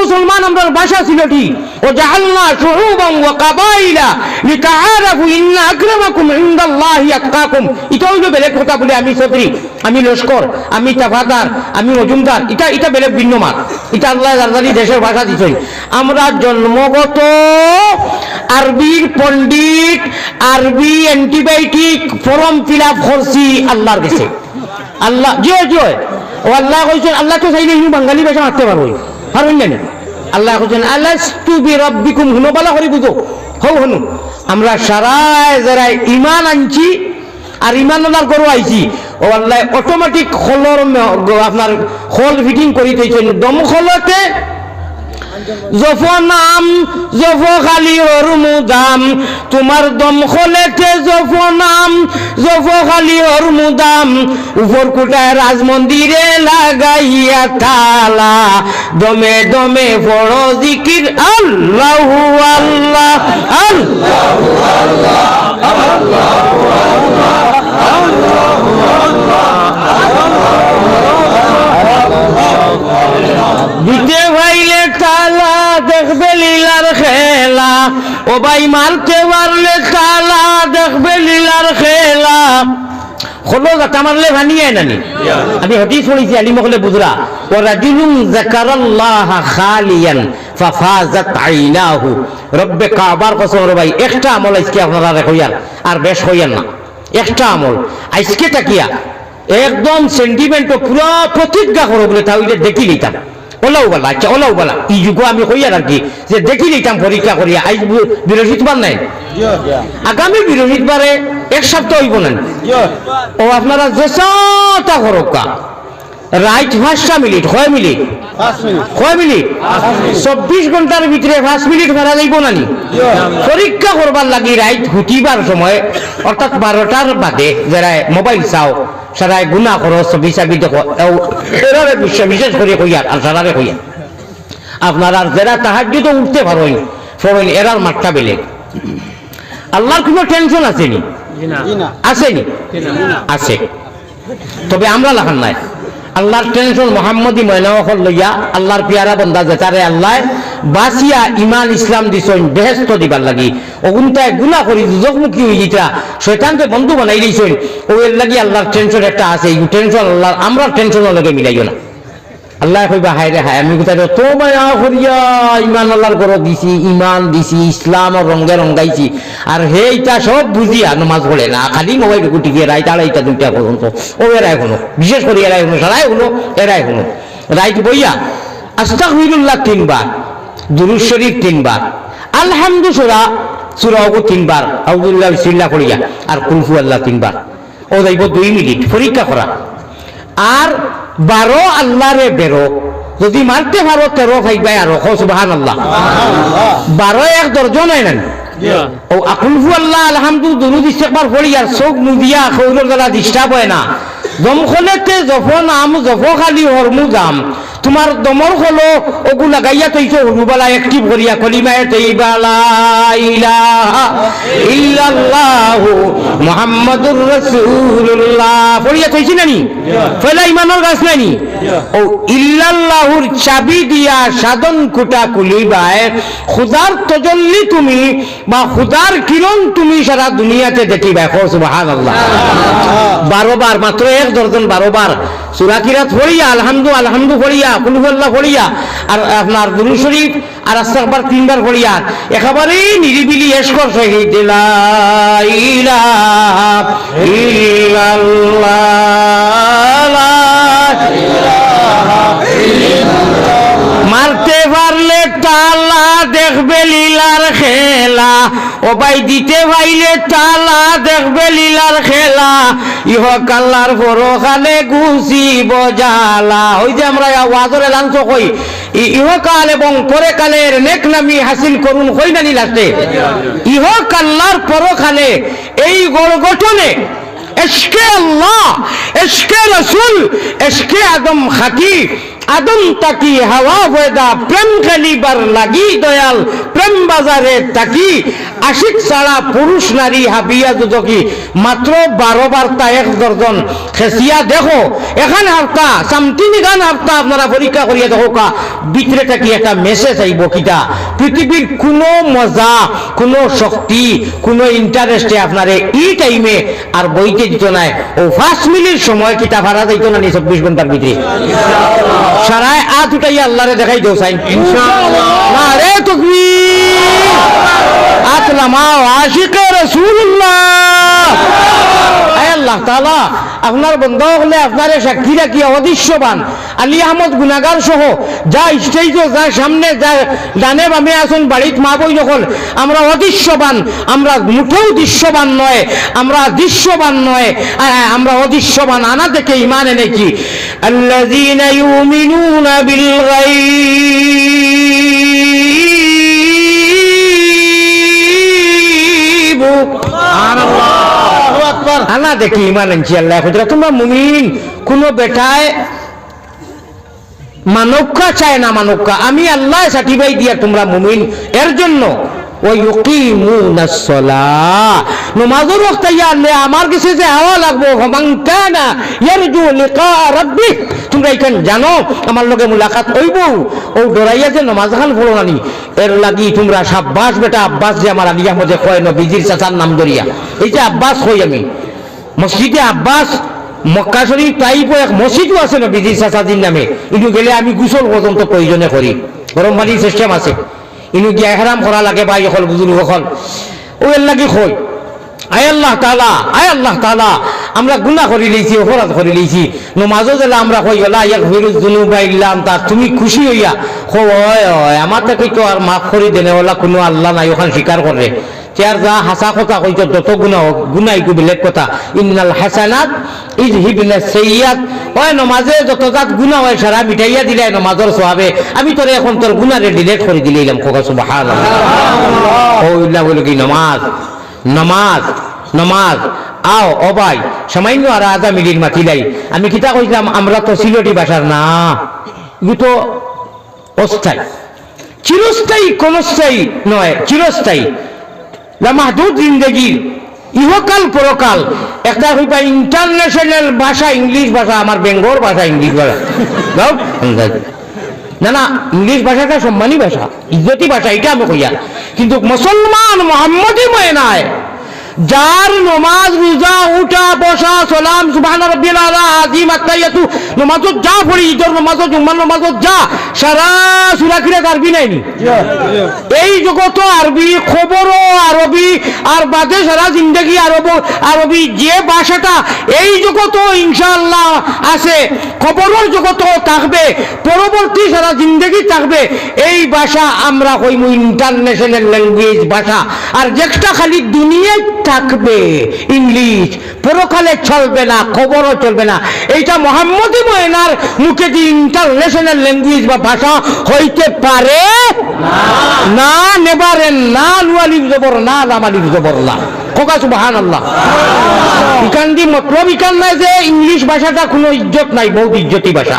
মুসলমান আমরা ভাষা ছিল ঠিক, ও জাআলনা শুউবান ওয়া কাবাইলা লিতাআরাফু ইন্না আকরামাকুম ইনদাল্লাহি আতকাকুম। এটা হইলো বেলেগ কথা বলে আমি চৌধুরী, আমি লস্কর, আমি তাফাদার, আমি মজুমদার, এটা বেলেগ ভিন্ন মাত। এটা আল্লাহ জানি দেশের ভাষা দিছই। আমরা জন্মগত আরবির পণ্ডিত, আরবি অ্যান্টিবায়োটিক ফর্ম ফিল আপ করছি আল্লাহর কাছে। আল্লাহ জয় জয় ও আল্লাহ কইছেন, আল্লাহ তো চাইলে ইনি বাঙালি ভাষা মারতে পারবো, পারবেন না? আল্লাহ কইছেন আলাস্তু বিরাব্বিকুম, হুনো বালা করে বুঝো, হও হনু আমরা সারায় যারা ইমান আনছি আর ইমান আনার গরু আইছি, ও আল্লাহ অটোমেটিক খোলর আপনার খোল ফিটিং করে দিয়েছেন। দমখলতে জফনাম জফ খালি ওর মুদাম, তোমার দম খোলেতে জফনাম জফ খালি ওর মুদাম, উপর কোটায় রাজ মন্দিরে লাগাইয়া তালা, দমে দমে বড় জিকির আল্লাহু আল্লাহ আল্লাহু আল্লাহ আল্লাহু আল্লাহ আল্লাহু আল্লাহ। দিতে ভাইলে তালা দেখবে লীলার খেলা, ও ভাই মারতে পারলে তালা দেখবে লীলার খেলা। হলো গাতা মারলে ভানিয়ে নানি, আমি হতেই শুনেছি আলী মহলে বুজরা, ও রাজুলুম যাকারাল্লাহ খালিয়ান ফাফাজাত আইনাহু। রব্বে কাবার কসম রে ভাই, একটা আমল আজকে আপনারা রেখইয়ার আর বেশ হইয়ার না, একটা আমল আজকে তাকিয়া একদম সেন্টিমেন্ট পুরো প্রতিজ্ঞা করো বলে তাহলে দেখি নিতাম ওলাও বলা। আচ্ছা ওলাও বলা এই যুগ আমি কইয়ার আর কি, যে দেখি নিতাম পরীক্ষা করিয়া। আজ বৃহস্পতিবার নাই, আগামী বৃহস্পতিবারে এক সপ্তাহ হইব না। ও আপনারা যেটা করোকা রাইট 5 মিনিট, 6 মিনিট 24 ঘন্টার ভিতরে 5 মিনিট ফেরা যাইব নানি পরীক্ষা করবার লাগি। রাইট হুটিবার সময় অর্থাৎ 12টার বাদে যারা মোবাইল চাও, সারায় গুণা করো, ছবি চাবি দেখো, বিশেষ করে কইয়ার আর সারারে কইয়া আপনার আর যারা তাহাজ্জুদ উঠতে পারোই ফরইন, এরার মাঠটা বেলেগ। আল্লাহর কোনো টেনশন আসেনি, আসেনি আছে, তবে আমরা লাগান নাই। আল্লাহর টেনশন মোহাম্মদী ময়নাওয়াল লইয়া আল্লাহর পিয়ারা বন্দা যেটারে আল্লাহ বাসিয়া ইমান ইসলাম দিছেন বেহেশত দিবার লাগি, ওগুনটায় গুনাহ করি দুজকমুখী হয়ে যেটা শয়তানকে বন্ধু বানাই দিয়েছেন, ওর লাগি আল্লাহর টেনশন একটা আছে। এই টেনশন আল্লাহ আমরা টেনশনের লগে মিলাইও না। আল্লাহ কইবা হায় রে হায়, আমি কোথায় তো মায়া করিয়া ইমান আল্লাহর ঘর দিছি, ইমান দিছি, ইসলামের রঙে রঙাইছি, আর হেইটা সব বুঝিয়া নামাজ পড়ে না, খালি মোবাইল গুটিকে রাইট 2:30 2টা পর্যন্ত। ও এরাই হলো, বিশেষ করে এরাই হলো, সারাই হলো, এরাই হলো রাইট বইয়া আস্তাগফিরুল্লাহ 3 বার, দুরূদ শরীফ 3 বার, আলহামদুলিল্লাহ সূরা 3 বার, আউযুবিল্লাহি বিসমিল্লাহ করিয়া, আর কুল হুয়াল্লাহ 3 বার। ও যাইব 2 মিনিট পরীক্ষা করা। আর 12 আল্লাহরে বেরো, যদি মারতে পারো 13 ভাইবাই আরো সুবহানাল্লাহ। 12 এক দর্জন হয় না। ও আকুল হুয়াল্লাহ আলহামদুলিল্লাহ দুরূদ ইস্তেগফার পড়ি আর চোখ মুদিয়া খৌলর দ্বারা ডিস্টার্ব হয় না। দমখলেতে যখন আম জফ খালি হরমু দাম, তোমার দমর হলো ওগু লাগাইয়া তৈছো হলুবালা অ্যাক্টিভ করিয়া কলিমায়ে তৈবা লা ইলাহা ইল্লাল্লাহু মুহাম্মাদুর রাসূলুল্লাহ পড়িয়া তৈছি নানি, ফেলা ইমানের গাছ নানি। ও ইল্লাল্লাহুর চাবি দিয়া সাধন কুটা কুলিবায় খুদার তজল্লি তুমি বা খুদার কিরণ তুমি সারা দুনিয়াতে দেখিবা। সুবহানাল্লাহ। 12 বার, মাত্র এক দর্জন 12 বার সূরা কিরাত পড়িয়া আলহামদু পড়িয়া কুল হুয়াল্লাহ পড়িয়া আর আপনার দুরূদ শরীফ আর ইস্তেগফার 3 বার পড়িয়া একেবারে নিরিবিলি এশকর সহিত লা ইলাহা ইল্লাল্লাহ লা ইলাহা মারতে পারলে তালা দেখবে লীলার খেলা, ও ভাই দিতে পাইলে তালা দেখবে লীলার খেলা, ইহ কাল্লার পরকালে গুছি বজালা। ওই যে আমরা ওয়াজরে লাঞ্চ কই ইহকাল এবং পরকালের নেক নামি হাসিল করুন কই নানি লাস্টে ইহ কাল্লার পরকালে এই গঠনে এশকে আল্লাহ, এশকে রসুল, এশকে আদম খাকি, আদম তাকি হাওয়া বয়দা প্রেম খেলিবার লাগি দয়াল প্রেম বাজারে তাকি, আশিক ছাড়া পুরুষ নারী হাবিয়া দুদকি মাত্র 12 বার্তা 1 দর্জন খেসিয়া দেখো এখান হাফতা সামতিনি গান হাফতা আপনারা পরীক্ষা করিয়া দেখো কা ভিতরে থাকি একটা মেসেজ আইব কিটা পৃথিবীর কোনো মজা, কোনো শক্তি, কোনো ইন্টারেস্টে আপনারে এই টাইমে আর বইতে দিত নাই। ও 5 মিনিট সময় কিটা ভাড়া যাইতো না 24 ঘন্টার ভিতরে সারায় আত উঠাইয়া আল্লাহরে দেখাই দেও চাই ইনশাআল্লাহ। না রে তাকবীর, আত লামাও আশিকে রাসূলুল্লাহ। আল্লাহ তাআলা আপনার বন্ধ হলে আপনারে সাক্ষী রাখিয়া অদৃশ্যবান আলী আহমদ গুনাগার সহ যা স্টেজ যা সামনে যা ডানে বামে আসুন বাড়িত মা বই যখন আমরা অদৃশ্যবান, আমরা মুঠেও দৃশ্যবান নয়, আমরা দৃশ্যবান নয়, আমরা অদৃশ্যবান আনা দেখে ইমান এনেছি। আল্লাযীনা ইউমিনুনা বিল গায়ব, আনা দেখি ইমান আনছি। আল্লাহ তোমরা মুমিন, কোন বেটায় মানবকা চায় না, মানবকা আমি আল্লাহ সার্টিফাই দিয়া তোমরা মুমিন। এর জন্য ওয়ায়ুকিমুনাস সালাহ, নামাজের ওয়াক্ত আল্লাহ আমার কাছে যে হাওয়া লাগবো মান কানা ইয়ারজু লিকা রাব্বিহ, তোমরা এখান জানো আমার লগে মুলাকাত হইব, ও ডরাইয়া যে নামাজ খান পড়ো নানি এর লাগি তোমরা সাব্বাস বেটা আব্বাস যে আমার আলী আহমদে কয় নবীজির চাচার নাম ধরিয়া এই যে আব্বাস কই আমি মসজিদে আব্বাস মক্কা শরীফ টাইপও এক মসজিদও আছে নবীজির চাচাজির নামে, ইনু গেলে আমি গোসল পর্যন্ত প্রয়োজনে করি, গরম পানির সিস্টেম আছে, ইনু গিয়া হেরাম করা লাগে ভাই হল বুজুর্গ হল ও এর লাগি কই আয় আল্লাহ তাআলা, আয় আল্লাহ তাআলা আমরা গুনাহ করে লইছি, অপরাধ করে লইছি, নমাজও দিলে আমরা কই লা ইয়াগফিরুয যুনুবা ইল্লা আনতা, তুমি খুশি হইয়া কও ওই ওই আমার থেকে তো আর মাফ করে দেনে ওলা কোনো আল্লাহ নাই, ওখান স্বীকার করে চেয়ার যা হাসা কথা কইতো যত গুনাহ গুনাহ একটু বেলেগ কথা। ইন্নাল হাসানাত ইযহিবনা সাইয়্যাত, ওই নমাজে যত জাত গুনাহ হয় সারা মিটাইয়া দিলে নমাজের সওয়াবে আমি তোরে এখন তোর গুনাহরে ডিলিট করে দিলাম। কোকা সুবহানাল্লাহ। ওইলা বলে কি নামাজ নামাজ নামাজ আও ও ভাই সামান্য আর আধা মিনিট মাতিলাই আমি কিতা কইলাম আমরা তো সিলেটি ভাষার না, এগুলো তো অস্থায়ী, চিরস্থায়ী কোনস্থায়ী নয়, চিরস্থায়ী লামাহদুদ জিন্দেগির ইহকাল পরকাল। একটা হইবা ইন্টারন্যাশনাল ভাষা ইংলিশ ভাষা, আমার বেঙ্গল ভাষা ইংলিশ ভাষা না না, ইংলিশ ভাষাটা সম্মানী ভাষা, ইজ্জতি ভাষা, এটা আমি কইয়া। কিন্তু মুসলমান মোহাম্মদী ময় নাই, যার নমাজ রোজা উঠা বসা সালাম সুবহান রাব্বিল আলা আজিম আত্তাহিয়াতু নমাজত যা পড়ি ইদর নমাজত জুম্মার নমাজত যা সারা সূরা কিরা আরবি নাইনি, এই জগত আরবি খবরও আরবি আর বাদে সারা জিন্দেগি আরবি যে ভাষাটা এই জগত ইনশাআল্লাহ আছে, খবরের জগত থাকবে, পরবর্তী সারা জিন্দেগি থাকবে, এই ভাষা আমরা কইমু ইন্টারন্যাশনাল ল্যাঙ্গুয়েজ ভাষা। আর যেটা খালি দুনিয়ায় থাকবে ইংলিশ, পরকালে চলবে না, খবরও চলবে না, এইটা মোহাম্মদী ময়নার মুখে যে ইন্টারন্যাশনাল ল্যাঙ্গুয়েজ বা ভাষা হইতে পারে না, নেবারেন না, নুয়ালিফ জবর না, লামালিফ জবর না। কোকা সুবহানাল্লাহ। ইকান দি মতলব ইকান নাই যে ইংলিশ ভাষাটা কোনো ইজ্জত নাই, বহুত ইজ্জতি ভাষা,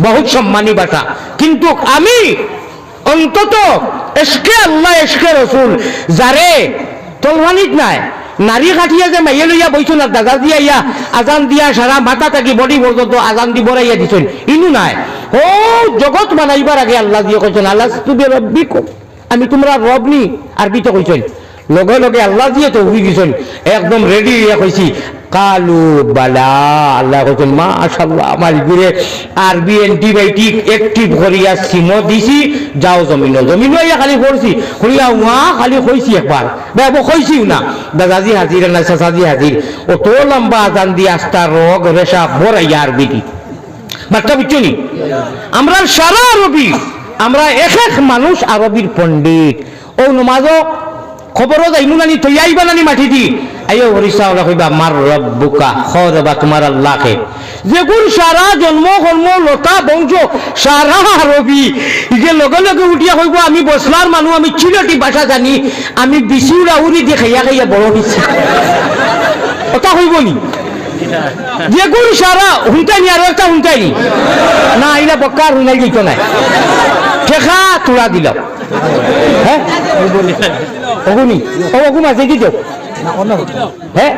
বহুত সম্মানী ভাষা। কিন্তু আমি অন্তত এশকে আল্লাহ এশকে রসুল যারে তলবানিত নাই নারী কাটিয়া যে মাইয়ে লইয়া বইছো না দাদা দিয়া ইয়া আজান দিয়া সারা মাথা থাকি বডি পর্যন্ত আজান দি বড়াইয়া দিছেন, ইনু নাই। ও জগৎ বানাইবার আগে আল্লাহ দিয়ে কইছেন আল্লাহ তুমি রব্বিকুম, আমি তোমরা রব নি, আরবিতে কইছেন, লগে লগে আল্লাহ দিয়ে তো উঠি দিছেন, একদম রেডি হইয়া কইছি কালু বালা, আল্লাহ কইছেন মাশাআল্লাহ আমার ঘুরে আরবি অ্যান্টিবায়োটিক অ্যাক্টিভ করিয়া সিমো দিছি, যাও জমিনো জমিনো ইয়া খালি করছি করিয়া ওয়া খালি কইছি একবার বেবো কইছিও না, দাদাজি হাজির না চাচাজি হাজির, ও তো লম্বা আজান দিয়ে আস্তা রোগ রেশা বড়াইয়া আরবি দি বার্তা বুঝছো নি? আমরা সারা আরবি, আমরা এক এক মানুষ আরবির পণ্ডিত। ও নমাজও খবরও যাইমু নানি তৈয়া আইবা নানি মাটি দি আইও হরিসা ওরা কইবা মার রব্বুকা খরবা তোমার আল্লাহকে, যেগুন সারা জন্ম কর্ম লতা বংশ সারা আরবি, যে লগে লগে উঠিয়া কইব আমি বসলার মানুষ, আমি চিলটি ভাষা জানি, আমি বিচিউরা উড়ি দিয়ে খাইয়া খাইয়া বড় হইছি, ওটা হইব নি? যেগুন সারা হুঁটাইনি, আরো একটা হুঁটাইনি না আইলা বক্কার হুঁনাই দিত নাই, ঠেকা তোরা দিল। হ্যাঁ অগুনি ও অগু মাঝে কি দেও হ্যাঁ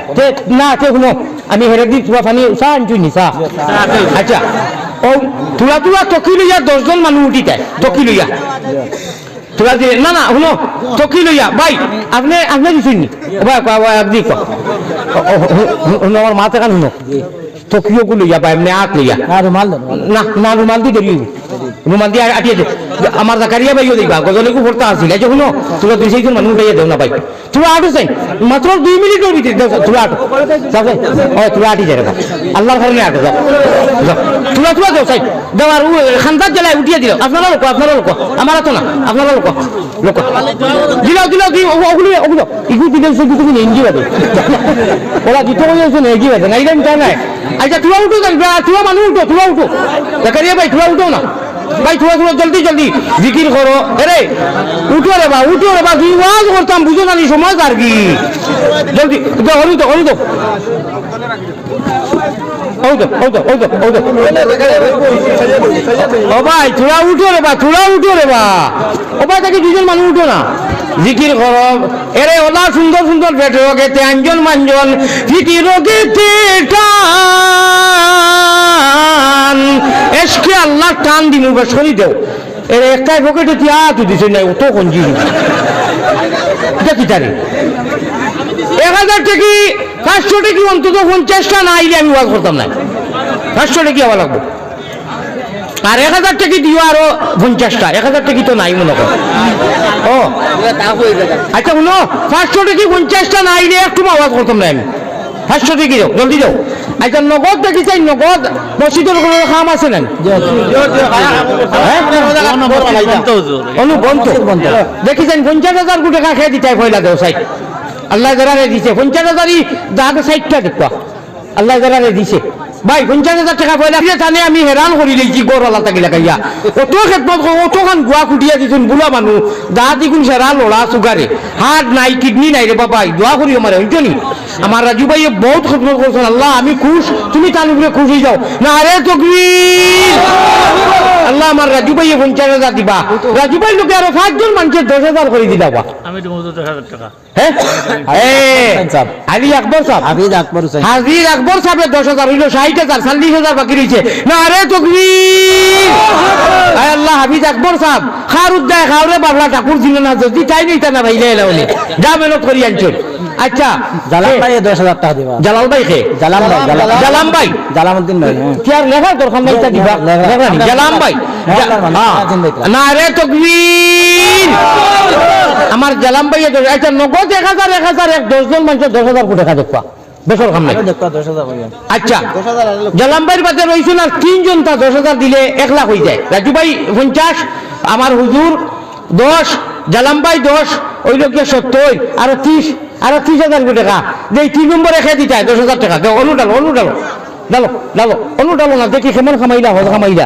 না শুনো, আমি হেরে দি তোমার পানি চা আনছি নি চা। আচ্ছা ও তোরা তোরা টকি লইয়া 10 জন মানুষ উঠি যায়, টকি লইয়া তোরা দিয়ে না না শুনো টকি লইয়া ভাই আপনি আপনি দিচ্ছেন নি ভাই আপনি আমার মাথা কান শুনো টকিও গু লইয়া ভাই এমনি আট লইয়া না না রুমাল দি ধরি রুমাল দিয়ে আটিয়ে দে আমার জাকারিয়া ভাইও দেখবা গজলেকু পড়তে আসছিল। আচ্ছা শুনো তোরা 2-3 জন মানুষ উঠাইয়া দেও না ভাই, তোরা আটও চাই মাত্র 2 মিনিটের ভিতরে তোরা আটো তোরা আটি যায় আল্লাহর কারণে আটো যাও তোরা তোরা দেও চাই দেওয়ার খান্দার জেলায় উঠিয়ে দিল। আপনারা লোক আমার তো না, আপনারা লোক দিলাও দিলাও দি ওগুলো ওগুলো ইগু দিলে সেগুলো এনজি বাদে ওরা দিতে হয়েছে না এগি বাদে না এইটা চায় না। আচ্ছা তোরা উঠো তোরা মানুষ উঠো, তোরা উঠো জাকারিয়া ভাই তোরা উঠো না ভাই, তোরা তোরা জলদি জলদি জিকির করো। এরে উঠো রে বা তুই ওয়াজ করতাম বুঝো না সমাজ আর কি জলদি হলুদ হলুদ ও ভাই তোরা উঠো রে বা ও ভাই তাকে 2 জন মানুষ উঠো না জিকির করো। এরে ওলা সুন্দর সুন্দর পেট রোগেতে আঞ্জন মাঞ্জন ফিটি রোগেতে টান এসকে আল্লাহ টান দিনু বা সরি দেও। এর একটাই পকেটে তিয়া তুই দিছে নাই ও তো কঞ্জি দেখি তারে 1000 টাকি 500 টাকি অন্তত 50টা না আইলে আমি ওয়াজ করতাম না, 500 টাকি হওয়া লাগবো। আর 1000 টাকি দিও আরো 50টা, 1000 টাকি তো নাই মনে কর। ও আচ্ছা শুনো 500 টাকি 50টা না আইলে একটু আওয়াজ করতাম না আমি, 500 টাকি দাও জলদি দাও। আচ্ছা নগদ দেখি চাই, নগদ মসজিদের কোনো কাম আছে না দেখি চাই 50,000 টাকা খেয়ে দিতে পয়লা দেও সাইড আল্লাহ যারা দিছে 50,000ই দাগ সাইডটা দেখবা আল্লাহ যারা দিছে ভাই 50,000 টাকা পয়লা জানে আমি হেরান করি লেছি গড় আল্লাহ তাকে লাগাইয়া অত খেদমত অতখান গুয়া কুটিয়া দিছুন বুলা মানুষ দা দিগুন সেরা লড়া সুগারে হার্ট নাই কিডনি নাই রে বাবা দোয়া করি আমার হইতো নি। আমার রাজু ভাই বহুত খেদমত করছেন, আল্লাহ আমি খুশ, তুমি তার উপরে খুশ হয়ে যাও না রে তকবীর। আল্লাহ আমার রাজু ভাই 50,000 দিবা, রাজু ভাই লোকে আরো 5 জন মানুষের 10,000 করে দিবা। আমি তো 10,000 টাকা হ্যাঁ আলী আকবর সাহেব হাজির আকবর সাহেবের 10,000 হইল 60,000 40,000 বাকি রয়েছে না রে তকবীর। আল্লাহ হাফিজ আকবর সাহেব খার উদ্দায় খাওরে বাবলা ঠাকুর ছিল না যদি তাই নেই তা না ভাই লেলে যা মেহনত করি আনছেন। আচ্ছা জালাল ভাই 10,000 টাকা দিবা, জালাল ভাই কে জালাম ভাই জালামউদ্দিন ভাই কি আর লেখা দরকার নাই তা দিবা জালাম ভাই না রে তকবীর। আমার জালাম ভাই আচ্ছা নগদ 1,000 10 জন মানুষের 10,000 কোটি টাকা দেখবা বেসর খাম নাই। আচ্ছা জালাম ভাইয়ের বাদে রয়েছে না 3 জন, তা 10,000 দিলে 1 লাখ হয়ে যায়। রাজু ভাই 50, আমার হুজুর 10, জালাম ভাই 10 ওই লোক 70 আর 30,000 কোটি টাকা যে 3 নম্বরে খেয়ে দিতে 10,000 টাকা অনুডালো না দেখি কেমন খামাইলা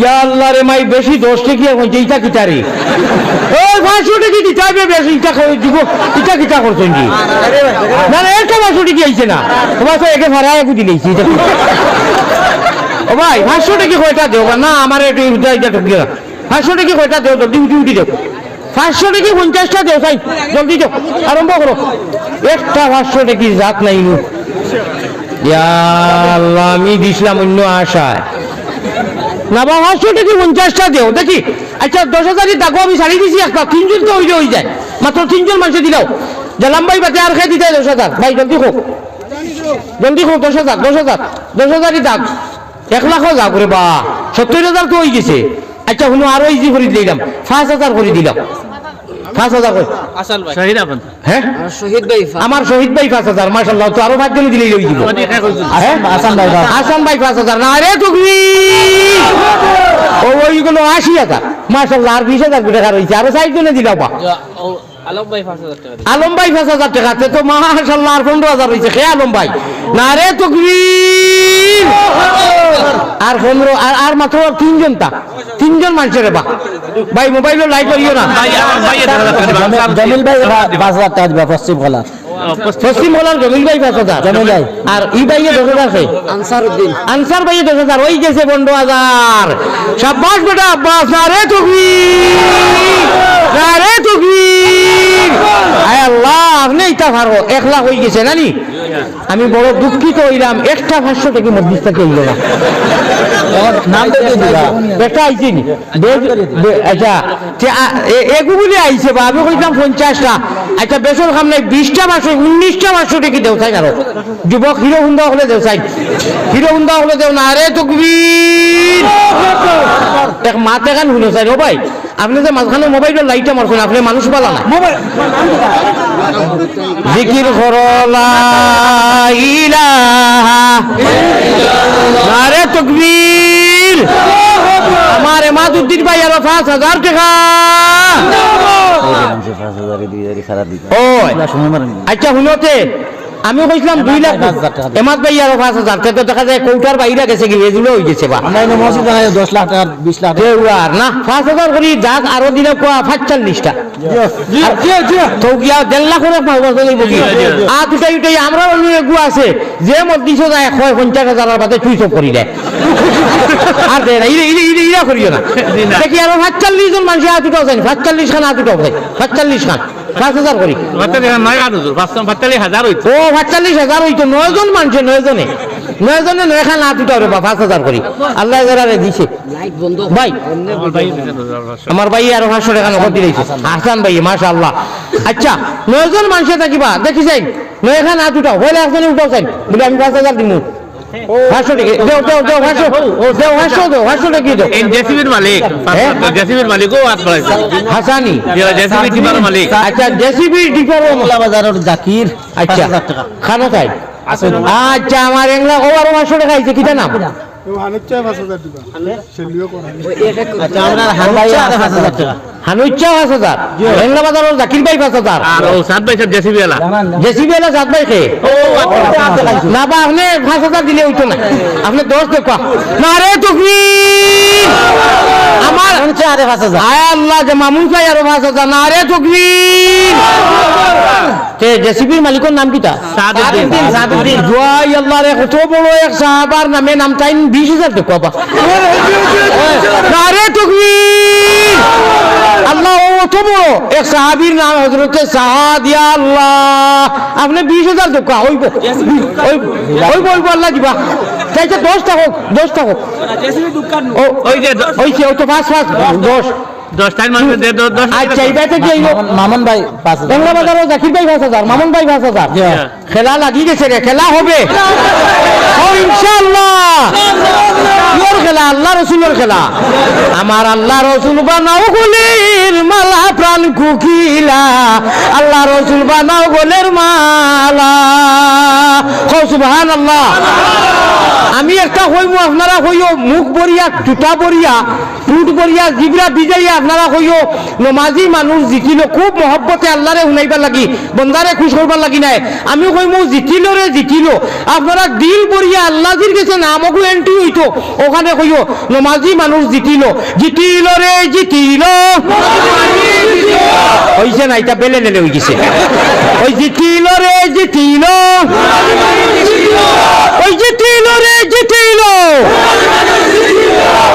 ইয়া আল্লাহ রে মাই বেশি 10 টাকা হইছে ইটা কিটারে ওই 500 টাকা দিতে হবে বেশি ইটা কই দিব ইটা কিটা করছেন কি না না এটা 500 টাকা আইছে না তোমার তো একে ভাড়ায় কই দিলেছি এটা ও ভাই 500 টাকা কয়টা দেও না আমার একটু ইটা ঠকিয়ে 500 টাকা কয়টা দেও ডিউটি দেও 500 টাকা 50টা দেও ভাই জলদি দেও আরম্ভ করো একটা 500 টাকা জাত নাই নু ইয়া আল্লাহ আমি দিছিলাম অন্য আশায় না বা 500 টাকা 50টা দেও দেখি। আচ্ছা 10,000 টাকা আমি ছাড়ি দিছি একটা 3 জন তো হয়ে যায় মাত্র 3 জন মানুষ দিলাও জালাম ভাই বাতে আর খেয়ে দিতে 10,000 ভাই জলদি হোক 10,000 দাগ 1 লাখও যা করে বা 70,000 তো হয়ে গেছে। আচ্ছা শুনো আরো ইজি করে দিলাম 5,000 করে দিলাম 5,000 কই আসল ভাই শহীদ আপন হ্যাঁ শহীদ ভাই আমার শহীদ ভাই 5,000 মাশাআল্লাহ তো আরো 5 জন দিলেই হয়ে যাব হাসান ভাই 5,000 না রে তুকবীর ওইগুলো 80,000 মাশাআল্লাহ আর 20,000 টাকা রইছে আরো 4 জনে দিলাও বা আলম ভাই 5,000 টাকা আলম ভাই 5,000 টাকা তে তো মাশাআল্লাহ আর 15,000 রইছে কে আলম ভাই না রে তুকবীর আর 15 আর মাত্র 3 জন তা 3 জন মানুষের বা ভাই মোবাইলে লাইট করিও না জমিল ভাই 5,000 টাকা দিবা পশ্চিম খোলা পশ্চিম বলার জমিল ভাই 5,000 জমিল ভাই আর ই ভাইয়ে 10,000 আছে আনসারউদ্দিন আনসার ভাইয়ে 10,000 ওই গেছে 15,000 শাবাশ বেটা আব্বাস না রে তুকবীর আয় আল্লাহ আপনি এটা পারো 1 লাখ হয়ে গেছে নানি আমি বড় দুঃখিত হইলাম একটা 500 টাকা মধ্যস্থ কইল না নাম তো দিয়ে দিবা বেটা আইছি নি আচ্ছা এগুলি আইছে বা আমি কইলাম 50টা আচ্ছা বেসর খাম নাই 20টা 19টা 500 টাকা দেও চাই আরো যুবক হিরো হুন্ডা হলে দেও চাই হিরো হুন্ডা হলে দেও না রে তুকবীর এক মাতে গান হলো চাই ও ভাই আপনি যে মাঝখানে মোবাইলের লাইটটা মারছেন আপনি মানুষ বালা না জিকির করো লা ইলাহা নারে তাকবীর আমার এমাদউদ্দিন ভাই আরো 5,000 টাকা ও আচ্ছা হুনোতে আমি কইছিলাম 2 লাখ এমাদ ভাই আরো 5,000 তো দেখা যায় কৌটার বাইরে গেছে কি এগুলো হয়ে গেছে বা আমরা এনে মসজিদ 10 লাখ টাকা 20 লাখ আর না 5,000 করি যাক আরো দিলে 45টা তো গিয়া 1.5 লাখ করে পাবো চলিব কি আর দুটাই আমরা অন্য এগু আছে যে মধ্যে যায় 50,000 আর বাদে চুই সব করি দেয় আর দেয় না ইরা করিও না দেখি আরো 45 জন মানুষ আর দুটো যায় 45 খান আর দুটো যায় 45 খান 5,000 করি ও 45,000 হইতো 9 জন মানুষ 9 জনে 9 খান আর দুটো 5,000 করি আল্লাহ যারা দিছে লাইট বন্ধ ভাই আমার ভাই আরো 500 টাকা নগদ দিয়েছে হাসান ভাই মাশাআল্লাহ আচ্ছা 9 জন মানুষ থাকিবা দেখি যাই 9 খান আর দুটো বলে একজনে উঠাও চাই বলে আমি 5,000 দিমু 500 টাকা দেও 500 টাকা দাও জেসিবির মালিক জেসিবির মালিকও হাত বাড়াইছে হাসানি জেসিবি ডিপার মালিক আচ্ছা জেসিবি ডিপার বাজারের জাকির আচ্ছা খানো চাই আচ্ছা আমার এংলা ও আরো 500 টাকা আইছে কিটা নাম আচ্ছা আমরা হানবাইয়া 5,000 টাকা হানুচ্চা 5,000 এংলা বাজারের জাকির ভাই 5,000 আর ও সাত ভাই সব জেসিবি এলা জেসিবি এলা জাত ভাই খে না বা আপনি 5,000 দিলে হইতো না আপনি 10 দেখো না রে তাকবীর আমার হচ্ছে আরে 5,000 আয় আল্লাহ যে মামুন ভাই আরো 5,000 না রে তাকবীর তে জেসিবির মালিকের নাম কিটা সাদউদ্দিন জয় আল্লাহ রে কত বড় এক সাহাবার নামে নাম তাইন 20,000 দেখো বাবা না রে তাকবীর আল্লাহ কত বড় এক সাহাবীর নাম হযরতে সাদ ইয়া আল্লাহ আপনি 20,000 দেখো হইব আল্লাহ দিবা চাইছে 10টা হোক জেসিবি দোকান ওই যে ওইছে ও তো 5 10 টাইম মানুষ দে 10 আচ্ছা এইটাতে কি হইলো মামুন ভাই 5,000 বাংলা বাজারও জাকির ভাই 5,000 মামুন ভাই 5,000 খেলা লাগি গেছে রে খেলা হবে ও ইনশাআল্লাহ কিওর খেলা আল্লাহ রাসূলের খেলা আমার আল্লাহ রাসূল বানাও গলের মালা প্রাণ কুকিলা আল্লাহ রাসূল বানাও গলের মালা সুবহানাল্লাহ আমি একটা হইমু আপনারা হইও মুখ বরিয়া টুটা বরিয়া টুট বরিয়া জিবরা বিজাইয়া আপনারা হইও নমাজি মানুষ জিতিল খুব মহব্বতে আল্লাহরে শুনাইবার লাগি বন্দারে খুশ করবার লাগি নাই আমি কইমু জিতিল আপনারা দিল বরিয়া আল্লাহজির কাছে নামকু এন্ট্রি হইতো ওখানে কইও নমাজি মানুষ জিতিল রে জিতিল হইছে না এটা বেলে নেলে হই গেছে ওই জিতিল রে জিতিল ওই জিতিল রে জিতিল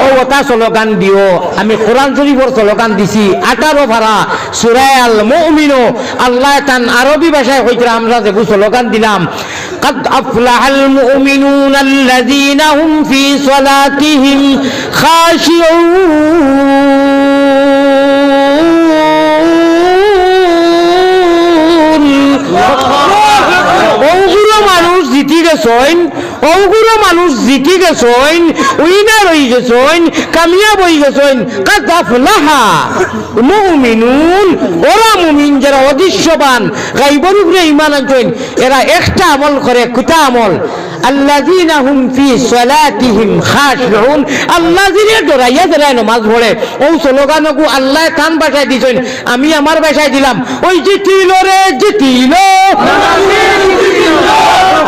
ও ওটা স্লোগান দিও আমি কোরআন শরীফের স্লোগান দিছি 18 পারা সূরা আল মুমিন আল্লাহ তান আরবি ভাষায় কইরা আমরা যে স্লোগান দিলাম قد أفلح المؤمنون الذين هم في صلاتهم خاشعون ওগুলো মানুষ জিতি গেছেন ওগুলো মানুষ জিতি গেছেন, উইনার হয়ে গেছেন, কামিয়াব হয়ে গেছেন। কাদ আফলাহা মুমিনুন, ওরা মুমিন যারা অদৃশ্যবান গায়বের উপরে ঈমান আনছেন, এরা একটা আমল করে। কোটা আমল? আল্লাযীনা হুম ফি সালাতিহিম খাশিউন, আল্লাযীনা ডরাইয়া নামাজ পড়ে। ও স্লোগানকু আল্লাহ কান বাসায় দিছেন, আমি আমার বাসায় দিলাম। ওই জিতিল রে জিতিল,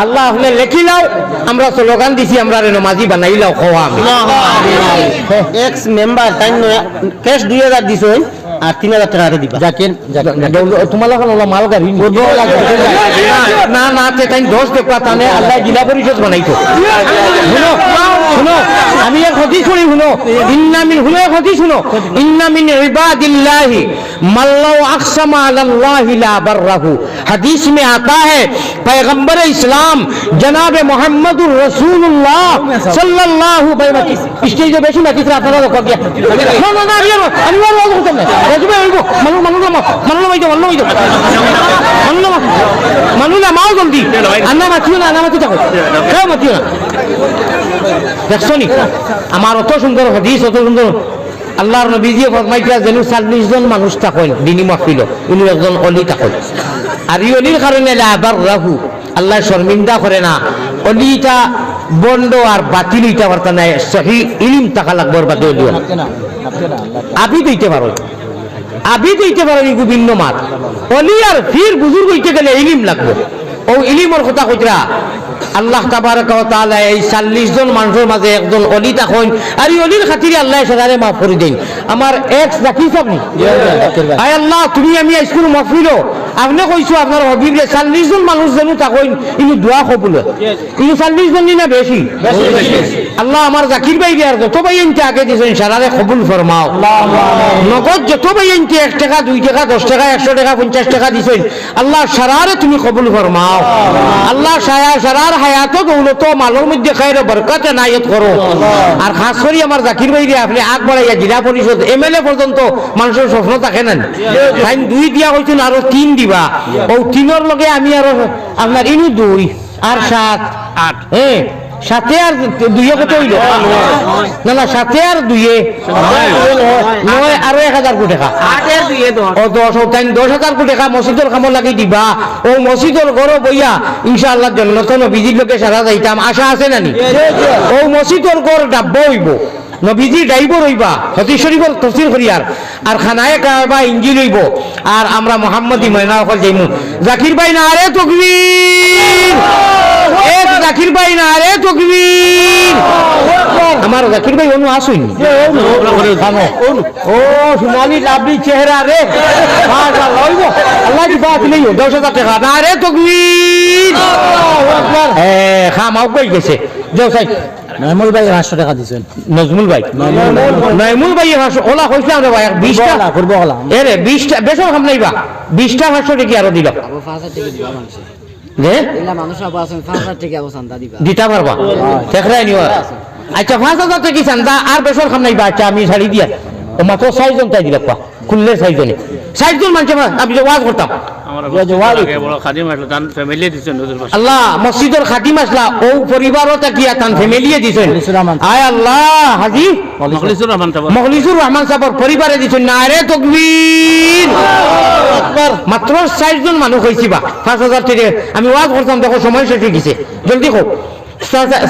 আল্লাহ হলে লেখি লাও, আমরা স্লোগান দিছি, আমরা রে নমাজি বানাইলাও খাওয়া। এক্স মেম্বার তাই ক্যাশ 2000 দিছেন আর 3000 টাকা দিবা। জাকির তোমার এখন মাল গাড়ি না না তাই 10 দেখবা, তানে আল্লাহ জিলা পরিষদ বানাইতো। শুনো শুনো, আমি এক হদিস শুনি, শুনো ইন্নামিন, শুনো এক হদিস শুনো, ইন্নামিন ইবাদিল্লাহি মাল্লাহু আকসামা আলাল্লাহি লা বাররাহু। হাদিস में आता है पैगंबर इस्लाम जनाब मोहम्मदुर रसूलुल्लाह सल्लल्लाहु अलैहि वसल्लम, स्टेज पे बेशी ना किसरा আপনারা কর দিয়া না না না আমি বলবো করতে না রাজবে আইবো মানু মানু না মানু না মাইতো মানু মাইতো মানু না মানু না মাও জলদি আন্না মাতিও না, আন্না মাতি থাকো কেউ মাতিও না। দেখছো নি আমার অত সুন্দর হাদিস, অত সুন্দর আল্লাহর নবীজি ফরমাইতা যেন 40 জন মানুষ থাকেন দিনী মাহফিল, উনি একজন অলি থাকেন। আর এই অলির কারণে লা বাররাহু, আল্লাহ শর্মিন্দা করে না। অলিটা বন্ড আর বাতিল হইতে পারতা না, সহি ইলম থাকা লাগবে। বাদে অলি আবি দিতে পারো, আবি দিতে পারো এই বিভিন্ন মাত। অলি আর ফির বুজুর্গ হইতে গেলে ইলিম লাগবে। ও ইলিমর কথা কইরা আল্লাহ তাবারক ওয়া তাআলা এই 40 জন মানুষের মাঝে একজন অলি থাকেন, আর এই অলির খাতিরে আল্লাহ সারারে মাফ করে দেন। আমার এক্স জাকির সাহেব নি, আয় আল্লাহ তুমি আমি স্কুল মাহফিল আপনি কইছো আপনার হবিবরে 40 জন মানুষ যেন থাকেন, ইনি দোয়া কবুল। ইনি 40 জন না বেশি? আল্লাহ আমার জাকির ভাই আর যত ভাই এনতে আগে দিয়েছেন সারারে কবুল ফরমাও। নগদ যত ভাই এনতে 1 টাকা 2 টাকা 10 টাকা 100 টাকা 50 টাকা দিয়েছেন, আল্লাহ সারারে তুমি কবুল ফরমাও। আল্লাহ সারার হায়াত দৌলত মালের মধ্যে খায়রে বরকত এনায়েত করো। আর খাস করে আমার জাকির ভাই আপনি আগ বাড়াইয়া জেলা পরিষদ এমএলএ পর্যন্ত মানুষের স্বপ্ন থাকে না, তাই 2 দিয়া হইছেন আরো 3 দিবা। ও 3 লগে আমি আরো আপনার ইনু 2 আর 7 8, হ্যাঁ 7 আর 2 কত হইল? না না 7 আর 2 9 আরো 1000 কোটি টাকা, 8 আর 2 10, ও 10,000 কোটি টাকা মসজিদের কামে লাগি দিবা। ও মসজিদের ঘর বইয়া ইনশাআল্লাহ জন্নত নবীজির লোকে সারা যাইতাম, আশা আছে নানি? ও মসজিদের ঘর ডাব্বা হইব, নবীজি ড্রাইভার হইবা, হাদিস শরীফের তাফসীর করিয়ার, আর খানায়ে কাবা ইঞ্জিল হইব, আর আমরা মুহাম্মদি ময়না হল যাইমু। জাকির ভাই না আরে তাকবীর, এক জাকির ভাই না আরে তাকবীর। আমার জাকির ভাই অনু আসুন, ও সোনালি লাভলি চেহারা রে, মাশাআল্লাহ হইব। আল্লাহ দি বাত নেই 10,000 টাকা না আরে তাকবীর। খামাও কই গেছে যাও সাই। নজমুল ভাই 500 টাকা দিছেন। নজমুল ভাই, নজমুল ভাই ওলা কইছে আমরা ভাই 20টা করব ওলা এরে 20টা বেশর খাম নাইবা 20টা 500 টাকা আরো দিল। আবু 5000 টাকা দিবা মানুষ যে এলা মানুষ আবু আছেন 5000 টাকা আবু চান্দা দিবা দিতা পারবা দেখরাই নিও। আচ্ছা 5000 টাকা চান্দা আর বেশর খাম নাইবা। আচ্ছা আমি ছাড়ি দিয়া ও মাত্র 6 জন তাই দিলা পা খুললে 6 জনে 6 জন মানুষ আমি যে ওয়াজ করতাম আল্লাহ মসজিদের খাদিম আসলা ও পরিবারও তাকিয়া তান ফ্যামিলিয়ে দিছেন। আয় আল্লাহ হাজি মখলিসুর রহমান সাহেবের পরিবারে দিছেন না রে তাকবীর। মাত্র 6 জন মানুষ হইছি বা 5000 টাকা আমি ওয়াজ করতাম, দেখো সময় শেষ হয়ে গেছে, জলদি হোক।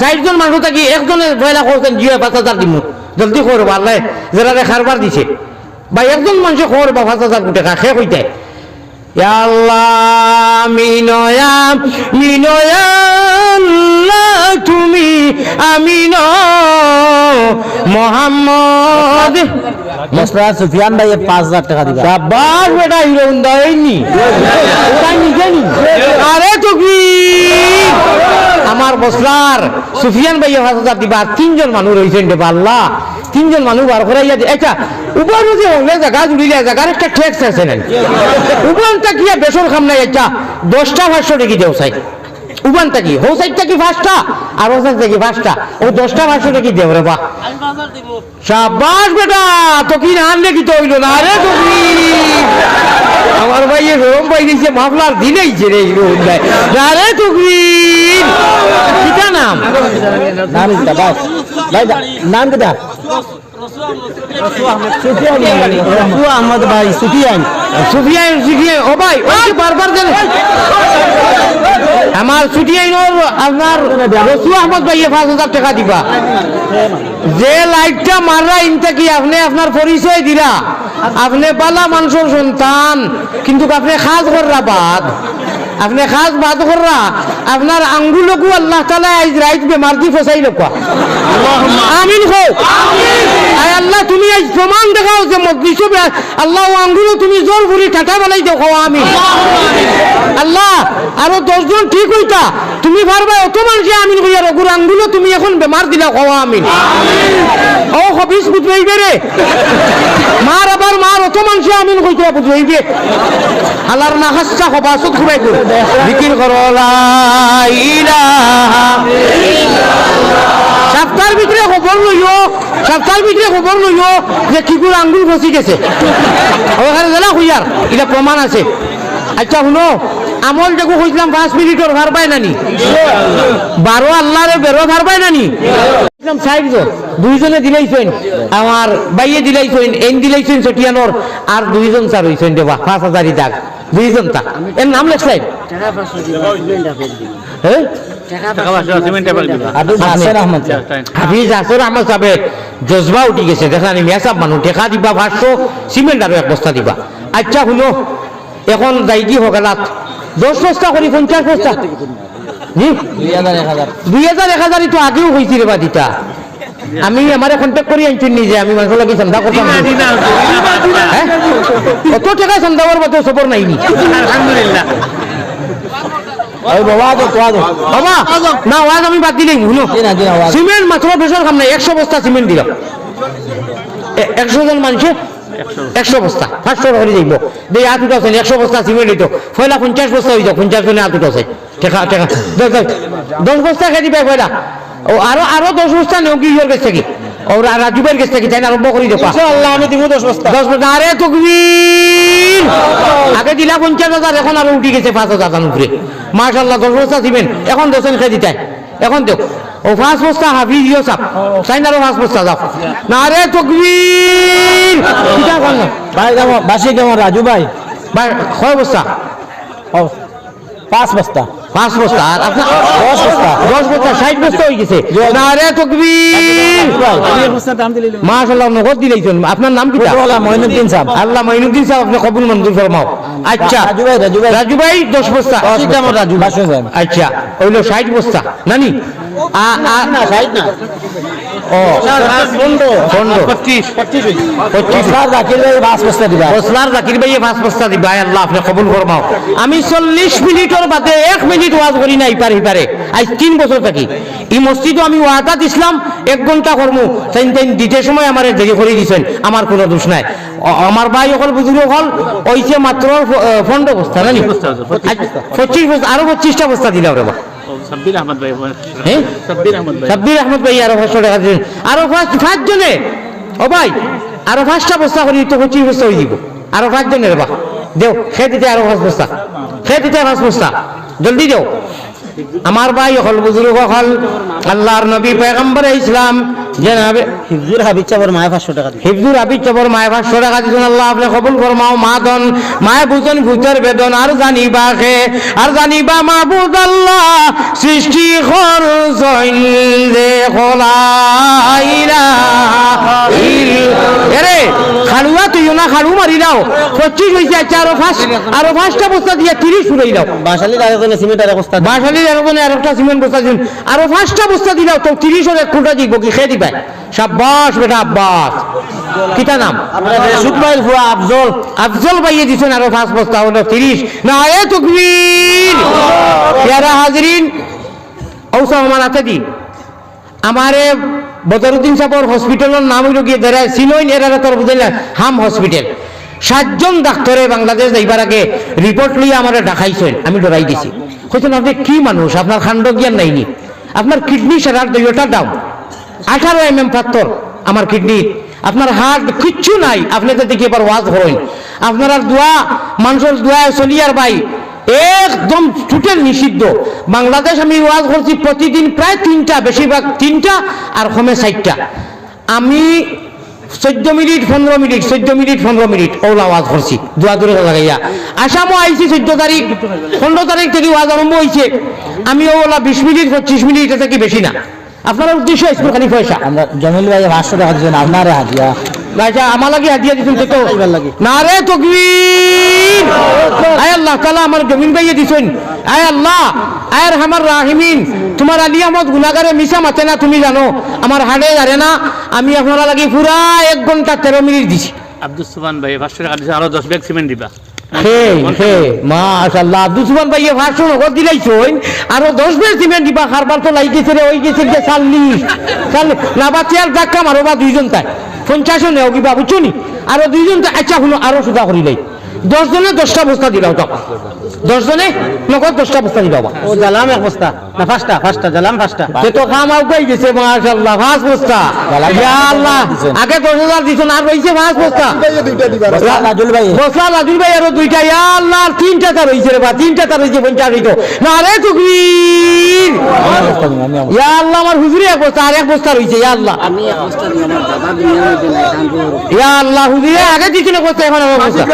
6 জন মানুষ থাকি একজনের পয়লা করছেন জিও 5000 দিব, জলদি করবো আল্লাহ যারা খারবার দিছে বা একজন মানুষ করবা 5000 টাকা শেষ হইতে। আল্লাহ মিনয়া মিনয়া তুমি আমিন মোহাম্মদ মসরাত সুফিয়ান ভাই 5000 টাকা দিবা। শাবাশ বেটা হিরো উন্দাইনি ওটা নিজে নি আরে তাকবীর। আমার বসলার সুফিয়ান ভাই 5000 দিবা। 3 জন মানুষ রইছেন রে আল্লাহ, 3 জন মানুষ বার করাইয়া দে। আচ্ছা উপর যে হলে জায়গা জুড়িলে জায়গার একটা ট্যাক্স আছে না উবানটা কি বেসর খাম নাই। আচ্ছা 10টা 500 টাকা দেও সাই উবানটা কি হো সাইডটা কি 5টা আর ও সাইডটা কি 5টা, ও 10টা 500 টাকা দেও রে বা। শাবাশ বেটা তো কি নাম লেখি তো হইল না রে তুমি। আমার ভাই রোম ভাই দিছে মাফলার দিলেইছে রে হিরো না রে তুমি কিটা নাম নাম কিটা ভাই ভাই নাম কিটা রসু আহমদ ভাই সুফিয়ান সুফিয়ান সুফিয়ান ও ভাই ওই যে বারবার জানে আমার সুফিয়ানোর আপনার রসু আহমদ ভাই 5,000 টাকা দিবা যে লাইটটা মাররা ইনতে কি আপনি আপনার পরিচয় দিলা আপনি বালা মানুষের সন্তান কিন্তু আপনি খাস কররা বাদ আপনি খাস বাদ কররা আপনার আঙ্গুলকু আল্লাহ তাআলা আজ রাইত বেমার দি ফসাই লকা আমিন হো আয় আল্লাহ তুমি আজ প্রমাণ দেখাও যে মজলিসে আল্লাহ আঙ্গুল তুমি জোর ভরি ঠাটা বানাই দাও খাও আমিন আল্লাহ আরো 10 জন ঠিক হইতা তুমি পারবা অত মানুষে আমিন কইয়া রগুর আঙ্গুল তুমি এখন বেমার দিলা খাও আমিন ও হবিস বুঝাইবে রে মার আবার মার অত মানুষে আমিন কইতা বুঝাইবে আল্লাহর না হাসা হবা সুখ খুবাই করে জিকির করো লা ইলাহা ইল্লাল্লাহ সপ্তাহের ভিতরে খবর লইও যে কিগুর আঙ্গুল ফসি গেছে ওখানে জানা হইয়ার এটা প্রমাণ আছে আচ্ছা শুনো আমল দেখো কইছিলাম 5 মিনিটের ভার পায় নানি 12 আল্লাহরে বেরো ভার পায় নানি কইছিলাম 60 জন দুইজনে দিলাইছেন আমার বাইয়ে দিলাইছেন এন দিলাইছেন ছটিয়ানোর আর দুইজন স্যার হইছেন দেবা 5,000 টাকা দুইজন তা এর নাম লেখছেন টাকা 500 দিবা সিমেন্ট আপেল দিবা হ্যাঁ টাকা 500 সিমেন্ট টেবিল দিবা হাফিজ আসর আহমদ সাহেব জজবা উঠি গেছে দেখেন আমি মেসাব মানুষ টেকা দিবা 500 সিমেন্ট আর 1 বস্তা দিবা আচ্ছা শুনো এখন যাইকি হকালাত 10 বস্তা করি 50 বস্তা 2000 1000 তো আগেও হয়েছি রে বাদিটা আমি আমারে কন্ট্যাক্ট করি আনছি নিজে আমি মানুষ লাগি সন্ধ্যা করতাম হ্যাঁ কত টাকা সন্ধ্যা করবো তো সবর নাইনি আলহামদুলিল্লাহ ওই বাবা তো বাবা না ওয়াজ আমি বাদ দিলেই শুনো সিমেন্ট মাত্র বেশর কাম নাই 100 বস্তা সিমেন্ট দিলাম 100 জন মানুষে 100 বস্তা 500 করে যাইব দেই হাত উঠাছেন 100 বস্তা সিমেন্ট হইতো পয়লা 50 বস্তা হইতো 50 জনে হাত উঠাছে টাকা 10 বস্তা খেয়ে দিবে পয়লা ও আরো 10 বস্তা নেও কি ইয়োর কাছে কি और राजूबाई के से चाइना आरंभ करी देखो ইনশাআল্লাহ আমি দিব 10 বস্তা আরে তাকবীর আগে দিলা 50,000 এখন আরো উঠি গেছে 5,000 টাকার উপরে মাশাআল্লাহ 10 বস্তা দিবেন এখন দোসেন খেয়ে দিতে এখন দেখ ও 5 বস্তা হাফিজ ইও সব চাইনারও 5 বস্তা দাও না রে তাকবীর কিটা করলো ভাই দাও বাসি কেমন রাজু ভাই ভাই কয় বস্তা ও 5 বস্তা 5 বস্তা আর আপনার 10 বস্তা 10 বস্তা 60 বস্তা হয়ে গেছে না রে তাকবীর মাশাআল্লাহ নগদ দিলেছেন আপনার নাম কি বলা মঈনুদ্দিন সাহেব আল্লাহ মঈনুদ্দিন সাহেব আপনি কবুল মঞ্জুর ফরমাও আচ্ছা রাজু ভাই 10 বস্তা কেমন রাজু বাসো সাহেব আচ্ছা হইলো 60 বস্তা নানি না 60 না ও 25 জাকির ভাই 5 বস্তা দিবা বসলার জাকির ভাই 5 বস্তা দিবা আল্লাহ আপনি কবুল ফরমাও আমি 40 মিনিটের বাদে 1 মিনিট ওয়াজ করি নাই পারি আজ 3 বছর থাকি এই মসজিদে আমি ওয়াদাত ইসলাম 1 ঘন্টা করমু তাইন দিতে সময় আমারে দেরি করে দিবেন আমার কোনো দোষ নাই আমার ভাই হল বুজুর্গ হল ওইছে মাত্র 15 বস্তা নানি 25 বস্তা আরো 25টা বস্তা দিলাম রে বাবা সাব্বির আহমদ ভাই হ্যাঁ সাব্বির আহমদ ভাই আরো 500 টাকা দিন আরো 5 জনে ও ভাই আরো 5টা বস্তা করি তো 25 বস্তা হয়ে দিব আরো 5 জনের বা দেও খেয়ে দিতে আরো 5 বস্তা খেয়ে দিতে 5 বস্তা জলদি দেও আমার ভাই হল বুজুর্গ হল আল্লাহর নবী পয়গম্বর ইসলাম জনাবে হিফজুর হাবিব চাবর মায় 500 টাকা দিই হিফজুর হাবিব চাবর মায় 500 টাকা দিছেন আল্লাহ আপনি কবুল ফরমাও মাদন মায় বুঝন ভূতের বেদন আর জানিবা মাবুদ আল্লাহ সৃষ্টি কর জইলে খলাইলা এরে খালুয়া তুই না খালু মারি দাও 25 হইছে আচ্ছা আরো 5টা বস্তা দিয়ে 30 উড়াই দাও বাসালির আরেকজনে সিমেন্ট আর বস্তা বাসালির আরেকজনে আরেকটা সিমেন্ট বস্তা দিন আরো 5টা বস্তা দিলাও তো 30 এর এক কোটা দিব কি খেয়ে দিবা শাবাশ বেটা আব্বাস কিটা নাম আপনাদের সুতমাইল ফুয়া আফজল ভাইয়ে দিছেন আরো 5 বস্তা হলো 30 না এ তাকবীর প্যারা হাজরিন ঔসা আমার হাতে দি আমারে বদরুদ্দিন সাহেবের হসপিটালের নাম হইল গিয়ে ধরে সিলোইন এরারে তোর বুঝাইলা হাম হসপিটাল 7 জন ডাক্তারে বাংলাদেশ যাইবার আগে রিপোর্ট লইয়া আমারে দেখাইছেন আমি ডরাই দিছি কইছেন আপনি কি মানুষ আপনার খান্ড জ্ঞান নাইনি আপনার কিডনি সারার দইটা ডাউন 18 mm পাথর আমার কিডনি আপনার হার্ট কিচ্ছু নাই আপনি তো দেখি এবার ওয়াজ করেন আপনার দোয়া মানুষের দোয়া চলিয়ার ভাই একদম টোটাল নিষিদ্ধ। বাংলাদেশ আমি ওয়াজ করছি প্রতিদিন প্রায় 3টা, বেশিরভাগ 3টা আর কমে 4টা। আমি 14 মিনিট 15 মিনিট ওলা ওয়াজ করছি দোয়া দূরে লাগাইয়া। আসামও আইছি 14 তারিখ, 15 তারিখ থেকে ওয়াজ আরম্ভ হয়েছে। আমি ওলা 20 মিনিট 25 মিনিট, এটা কি বেশি না। আপনার উদ্দেশ্য স্কুল খালি পয়সা আমরা জমিল ভাই 500 টাকা দিবেন আপনারে হাদিয়া আচ্ছা আমার লাগে হাদিয়া দিছেন তো এবার লাগে না রে তাকবীর। আয় আল্লাহ তাআলা আমার জমিন ভাইয়ে দিছেন। আয় আল্লাহ আয় রহমান রাহিমিন, তোমার আলী আহমদ গুনাহগারে মিশা মাতে না, তুমি জানো আমার হাড়ে জানে না। আমি আপনারা লাগি পুরা 1 ঘন্টা 13 মিনিট দিছি। আব্দুল সুবহান ভাই 500 টাকা দিছে, আরো 10 ব্যাগ সিমেন্ট দিবা। হে মাশাআল্লাহ, আব্দুল সুবহান ভাইয়ে 500 নগদ দিলাইছই, আরো 10 বেল সিমেন্ট দিবা। খারবার তো লাইতেছে রে, ওই গেছে যে 40 না বাচ্চা আর ডাক্কা মারো বা 2 জন তাই 50 নেও কিবা বুঝছনি, আরো 2 জন তো আচ্ছা হলো আরো সুদা করিলাই। 10 জনে 10টা বস্তা দিলাও, তো 10 জনে নগদ 10টা বস্তা দিলাও। ও জালাম 1 বস্তা না 5টা জালাম 5টা সে তো খাম আউকাই গেছে মাশাআল্লাহ 5 বস্তা। ইয়া আল্লাহ, আগে 10,000 দিছেন আর রইছে 5 বস্তা। রাজুল ভাই বস্তা রাজুল ভাই আরো 2টা। ইয়া আল্লাহ 3টা তার হইছে রে বা 3টা তার হইছে 50 হইতো না রে তাকবীর। ইয়া আল্লাহ আমার হুজুরে 1 বস্তা আর 1 বস্তা রইছে। ইয়া আল্লাহ আমি এক বস্তা দিই, আমার দাদা দুনিয়ার মধ্যে নাই, কাম করো। ইয়া আল্লাহ হুজুরে আগে দিছিল বস্তা, এখন আমার বস্তা।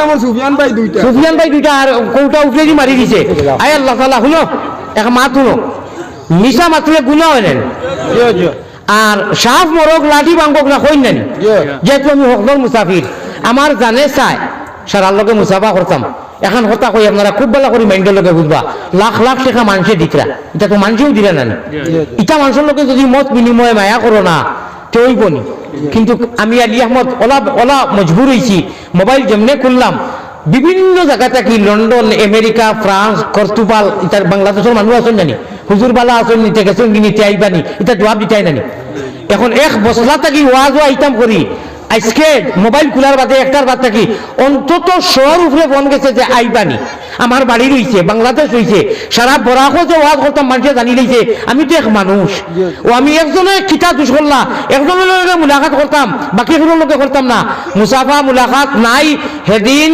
সুফিয়ান ভাই 2টা আর কৌটা উঠে দি মারি দিছে। আয় আল্লাহ তাআলা শুনো, এক মাত শুনো, মিশা মাত্রে গুনাহ হয় না। আর সাফ মরক লাঠি ভাঙবক না কই নানি, যেহেতু আমি হকদর মুসাফির আমার জানে চাই সারার লগে মুসাফা করতাম। এখন কথা কই আপনারা খুব ভালো করে মাইন্ডের লগে বুঝবা, লাখ লাখ টাকা মানুষে দিতরা, এটা তো মানুষেও দিলে না। ইটা মানুষের লোকে যদি মত বিনিময়ে মায়া করো না তেই বনি। কিন্তু আমি আলী আহমদ ওলা মজবুর হয়েছি, মোবাইল যেমনে খুললাম বিভিন্ন জায়গা থেকে লন্ডন, আমেরিকা, ফ্রান্স, পর্তুগাল, ইতার বাংলাদেশের মানুষ আছেন জানি, হুজুর বালা আছেন, নিতে গেছেন নিতে আইবানি, এটা জবাব দিতে নানি। এখন 1 বছর থাকি ওয়াজও আইতাম করি, আজকে মোবাইল খোলার বাদে 1টার বাদ থাকি অন্তত 100 উপরে ফোন গেছে যে আইবানি। আমার বাড়ি রয়েছে, বাংলাদেশ রয়েছে, সারা বরাকও যে ওয়াজ করতাম মানুষে জানি লইছে আমি তো এক মানুষ। ও আমি একজনে কিতা দুষ করলা, একজনের লগে মুলাকাত করতাম, বাকিগুলোর লোকে করতাম না। মুসাফা মুলাকাত নাই। হেদিন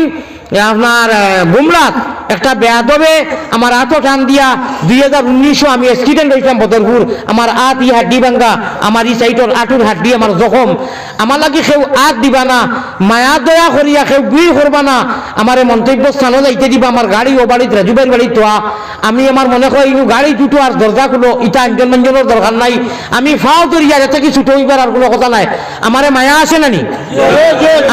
আপনার গুমরাত একটা বেয়াদবে আমার হাতও টান দিয়া 2019 আমি অ্যাক্সিডেন্ট হয়েছিলাম বদরপুর। আমার হাত ই হাড্ডি ভাঙ্গা, আমার ই সাইডর আঁটুর হাড্ডি আমার জখম। আমার লাগি কেউ হাত দিবা না, মায়া দয়া করিয়া কেউ ভিড় করবা না, আমার মন্তব্য স্থানও যাইতে দিবা। আমার গাড়ি ও বাড়িতে রাজুবাইর বাড়ি তোয়া, আমি আমার মনে করি গাড়ি দুটো আর দরজা খুলো, ইটা আঞ্জন মঞ্জনের দরকার নাই। আমি ফাও তরিয়া যাতে কি ছুটো হইবার আর কোনো কথা নাই। আমারে মায়া আছে নানি,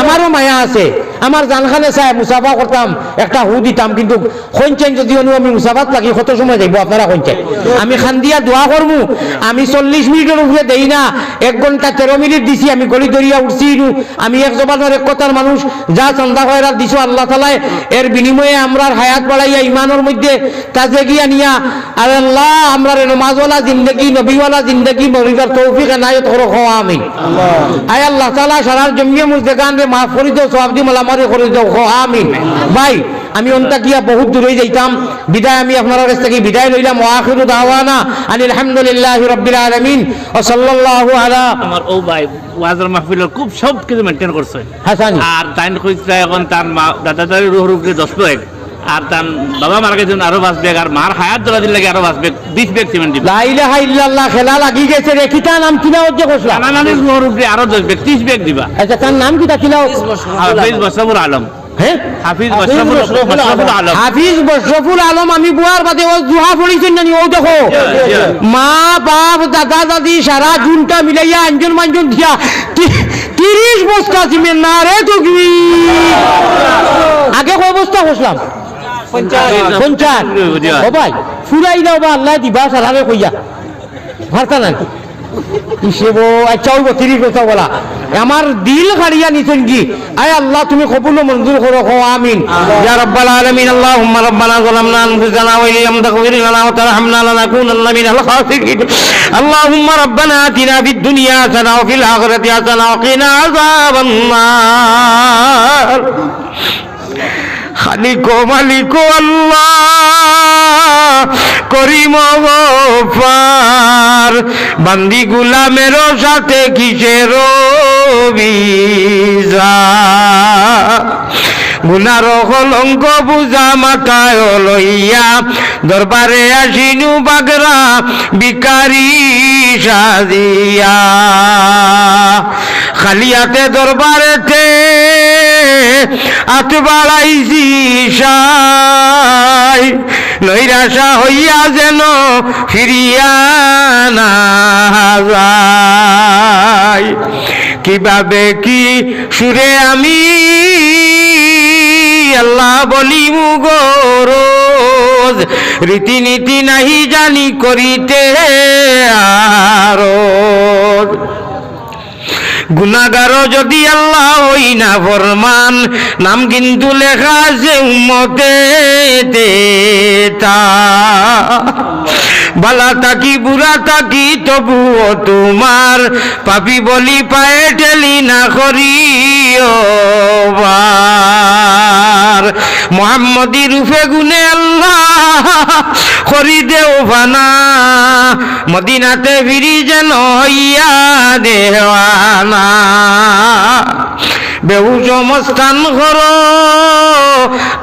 আমারও মায়া আছে। আমার জানখানে চাই মুসাফা করতাম, একটা হু দিতাম, কিন্তু খঞ্চাই যদি আমি মুসাফাত লাগি কত সময় যাইব আপনারা খঞ্চাই। আমি খান দিয়া দোয়া করবো, আমি 40 মিনিটের উপরে দেই না, 1 ঘন্টা 13 মিনিট দিছি। আমি গলি দরিয়া উঠছি, আমি এক জবানের এক কথার মানুষ, যা চন্দা খয়রাত দিছো আল্লাহ তাআলা এর বিনিময়ে আমরার হায়াত বাড়াইয়া ইমানের মধ্যে তাজে গিয়া নিয়া, আর আল্লাহ আমরা নমাজওয়ালা জিন্দগি, নবীওয়ালা জিন্দগি মরিবার তৌফিক এনায়েত করো। আমিন। আয় আল্লাহ তাআলা সারার জমিয়ে মুজদাগান রে মাফ করে দাও, সওয়াব দি মালামারি করে দাও। আমিন। ভাই আমি অন্তা গিয়া বহুত দূরে যাইতাম, বিদায় আমি আপনার কাছ থেকে বিদায় লইলাম। ওয়া আখিরু দাওয়ানা আনিল হামদুলিল্লাহি রাব্বিল আলামিন ওয়া সাল্লাল্লাহু আলা। আমার ও ভাই ওয়াজের মাহফিলের খুব সব কিছু মেনটেন করছে। হাসানি আর তাইন কইছে এখন তার মা দাদা দাদির রুহ রূপে 10 ব্যাগ, আর তার বাবা মারা গেছেন আরো 5 ব্যাগ, আর মার হায়াত দলা দিন লাগে আরো 5 ব্যাগ, 20 ব্যাগ সিমেন্ট দিবে। লা ইলাহা ইল্লাল্লাহ খেলা লাগি গেছে রে। কিতা নাম কিনা হচ্ছে কইলা? নানানির রুহ রূপে আরো 10 ব্যাগ, 30 ব্যাগ দিবা। আচ্ছা তার নাম কিতা কিলাও? হাফিজ বশরফুল আলম। হ্যাঁ হাফিজ বশরফুল আলম। হাফিজ বশরফুল আলম। আমি বুয়ার বাদে ও জুহা পড়িছেন নানি, ও দেখো মা বাপ দাদা দাদি সারা জুনটা মিলাইয়া আঞ্জন মাঞ্জন দিয়া 30 বস্তা সিমেন্ট। না রে তো কি আগে কয় বস্তা বসলাম? 50। ও ভাই ফুরাই দাও বা আল্লাহ দিবা সারারে কইয়া ভারতা নাই হিসেব। আচ্ছা ওই 30 বস্তা বলা আমার দিল খাড়িয়া নিছেন কি? আয় আল্লাহ তুমি কবুল মঞ্জুর করো। আমিন ইয়া রাব্বাল আলামিন। আল্লাহুম্মা রাব্বানা যালামনা আনফুসানা ওয়া ইল্লাম তাগফির লানা ওয়া তারহামনা লানাকুনান্না মিনাল খাসিরিন। আল্লাহুম্মা রাব্বানা আতিনা ফিদ দুনিয়া হাসানাহ ওয়া ফিল আখিরাতি হাসানাহ ওয়া কিনা আযাবান নার। খালিকো মালিকো আল্লাহ করিম গফার, বান্দি গুলামের সাথে কিসের বিজা। গুনার কলঙ্ক বুঝা মাথায় লইয়া দরবারে আসিনু বাগরা ভিখারি সাজিয়া খালি হাতে দরবারেতে হাত বাড়াইছি সাই নৈরাশা হইয়া যেন ফিরিয়া না যায় কিভাবে কি সুরে আমি আল্লাহ বলি মুগরোজ রীতিনীতি নাহি জানি করিতে আরো গুনাগার যদি আল্লাহ হই না ফরমান নাম কিন্তু লেখা আছে উম্মতে বালা তাকি বুড়া তাকি তবুও তোমার পাপি বলি পায়ে ঠেলি না করিও মোহাম্মদী রূপে গুনে আল্লাহ করি দেও ফানা মদিনাতে ফিরি যেন হইয়া দেওয়ানা বেহুশ মস্তান করো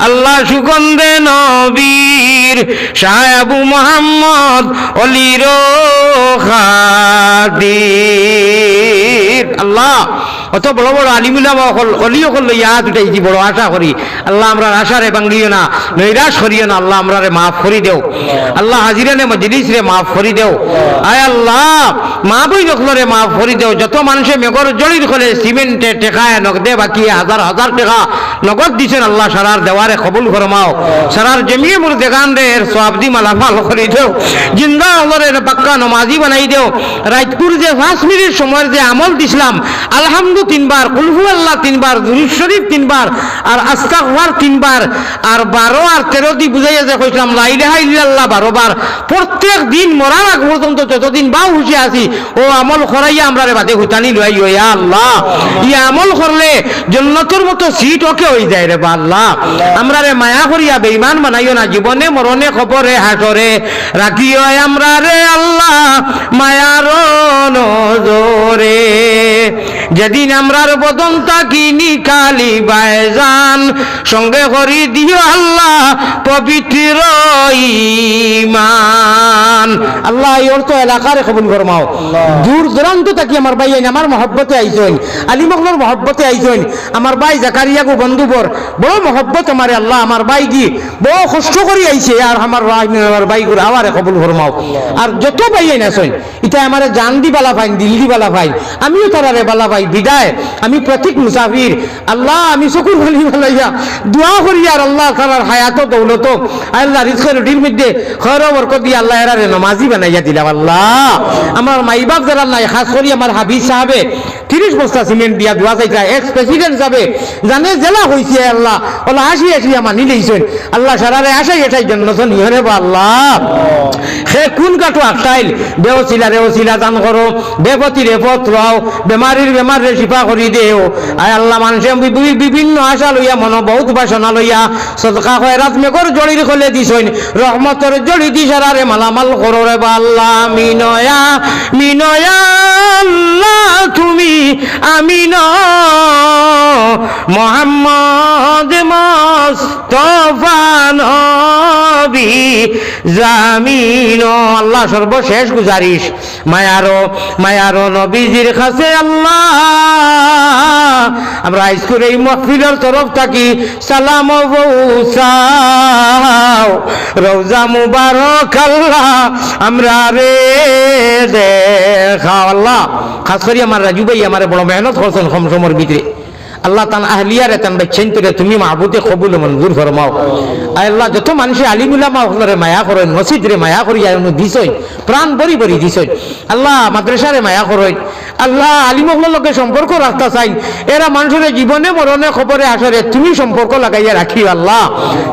আল্লাহ সুগন্ধে নবীর শাহ আবু মোহাম্মদ অলির খাতির আল্লাহ অত বড় বড় আলিমুলামা অলি হল ইয়াদ উঠাইছি বড় আশা করি আল্লাহ আমরা আশারে ভাঙ্গিও না নৈরাশ করিও না আল্লাহ আমরা মাফ করি দেও আল্লাহ হাজিরানে মজলিস রে মাফ করি দেও আয় আল্লাহ মা বই নকলরে মাফ করি দেও যত মানুষে মেঘর জড়ির করে সিমেন্টে টেকায় নগদে বাকি হাজার হাজার টাকা নগদ দিছেন আল্লাহ সারার দেওয়ারে কবুল ফরমাও সারার জমিয়ে মোর দেগান রে সওয়াবদি মালামাল করি দেও জিন্দা হলরে পাক্কা নমাজি বানাই দেও রাতপুর যে 5 মিনিট সময়ের যে আমল দিছিলাম আলহামদুলিল্লাহ 3 বার কুল হুয়াল্লাহ 3 বার দুরূদ শরীফ 3 বার আর আস্তাগফার 3 বার আর 12 আর 13 দি বুঝাইয়া যে কইলাম লা ইলাহা ইল্লাল্লাহ 12 বার প্রত্যেক দিন মরার আগ পর্যন্ত যতদিন বা হুশে আছি ও আমল করাইয়া আমরারে বাদে হুতানি লইও ইয়া আল্লাহ ই আমল করলে জান্নাতের মতো সিট ওকে হই যায় রে আল্লাহ আমরারে মায়া করিয়া বেঈমান বানাইও না জীবনে মরণে খবরে হাসরে রাখিও আমরারে আল্লাহ মায়ার নজরে যেদিন আমরার বদন তাকিনি কালি বাইজান সঙ্গে করি দিও আল্লাহ পবিত্র ঈমান আল্লাহ এই অর্থ এলাকারে কবুল ফরমাও দূর দূরান্ত থাকি আমার ভাই আমার মহব্বতে আইছেন আলী মখলর মহব্বতে আইছেন আমার ভাই জাকারিয়া গো বন্ধুবর বড় মহব্বত আমার আল্লাহ আমার ভাই কি বড় কষ্ট করি আইছে আর আমার ভাই গুলো আওয়ারে কবুল ফরমাও আর যত ভাই আইছেন এটা আমার জান দি বালা ভাই দিল দি বালা ভাই আমিও তারারে বালা ভাই বিদায় আমি প্রতীক মুসাফির আল্লাহ আমি শুকুর বলি বলাইয়া দোয়া করি আর আল্লাহ তাআলার হায়াত দৌলত আল্লাহ রিজকের রুটির মধ্যে খয়র বরকত দিয়ে আল্লাহ এরারে নামাজি বানাইয়া দিলাম আল্লাহ আমার মাইবাপ যারা নাই খাস করি আমার হাবিজ সাহেবে 30 বস্তা সিমেন্ট দিয়া দোয়া চাইতা এক্স প্রেসিডেন্ট যাবে জানে জেলা হইছে আল্লাহ ওলা আসি মানি লইছেন আল্লাহ সারারে আসাই এটাই জন্য নিহরে বা আল্লাহ সে কোন কাটো আটাইল বেওসিলা দান করো বেপতিরে পথ রাও বেমারির বেমারে শিফা করি দেও আয় আল্লাহ মানুষে বিভিন্ন আশা লইয়া মন বহুত বাসনা লইয়া সদকা খয়রাত মেঘর জড়ির খলে দিছইন রহমতর জড়ি দি সারারে মালামাল করো রে বা আল্লাহ মিনয়া আল্লাহ তুমি আমিন মোহাম্মদ মুস্তাফা নবী জামিন আল্লাহ সর্বশেষ গুজারিশ মায়ারো নবীজির কাছে আল্লাহ আমরা আজকের এই মাহফিলের তরফ থাকি সালাম পৌঁছাও রওজা মুবারক আল্লাহ আমরা রে দেখা আল্লাহ খাস করি আমার রাজু ভাই আমার বড় মেহনত করছেন কম সময়ের ভিতরে আল্লাহ তান আহলিয়ারে তান বাচ্চাইন তোরে তুমি মাহবুদে কবুল মঞ্জুর ফরমাও আল্লাহ যত মানুষে আলিম উলামা হলরে মায়া করেন মসজিদ রে মায়া করি দিছই প্রাণ বরি বরি দিছই আল্লাহ মাদ্রাসারে মায়া করেন আল্লাহ আলিম হলের লগে সম্পর্ক রাখতে চাই এরা মানুষের জীবনে মরণে খবরে আসরে তুমি সম্পর্ক লাগাইয়া রাখিও আল্লাহ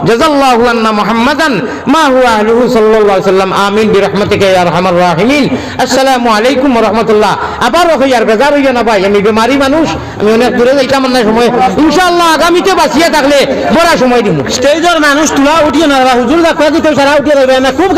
জাযাল্লাহু আন্না মুহাম্মাদান মা হুয়া আহলুহু সাল্লাল্লাহু আলাইহি ওয়াসাল্লাম আমিন বিরহমাতিকা ইয়া আরহামার রাহিমিন আসসালামু আলাইকুম ওয়া রাহমাতুল্লাহ আবার হইয়ার বেজার হইয়া না ভাই আমি বেমারি মানুষ আমি অনেক দূরে যাইতাম না সময় ইনশাআল্লাহ আগামীতে বাঁচিয়ে থাকলে বড় সময় দিব স্টেজের মানুষ তুলা উঠিয়ে না হুজুর দা কয় দিতে সারা উঠিয়ে দেবে না খুব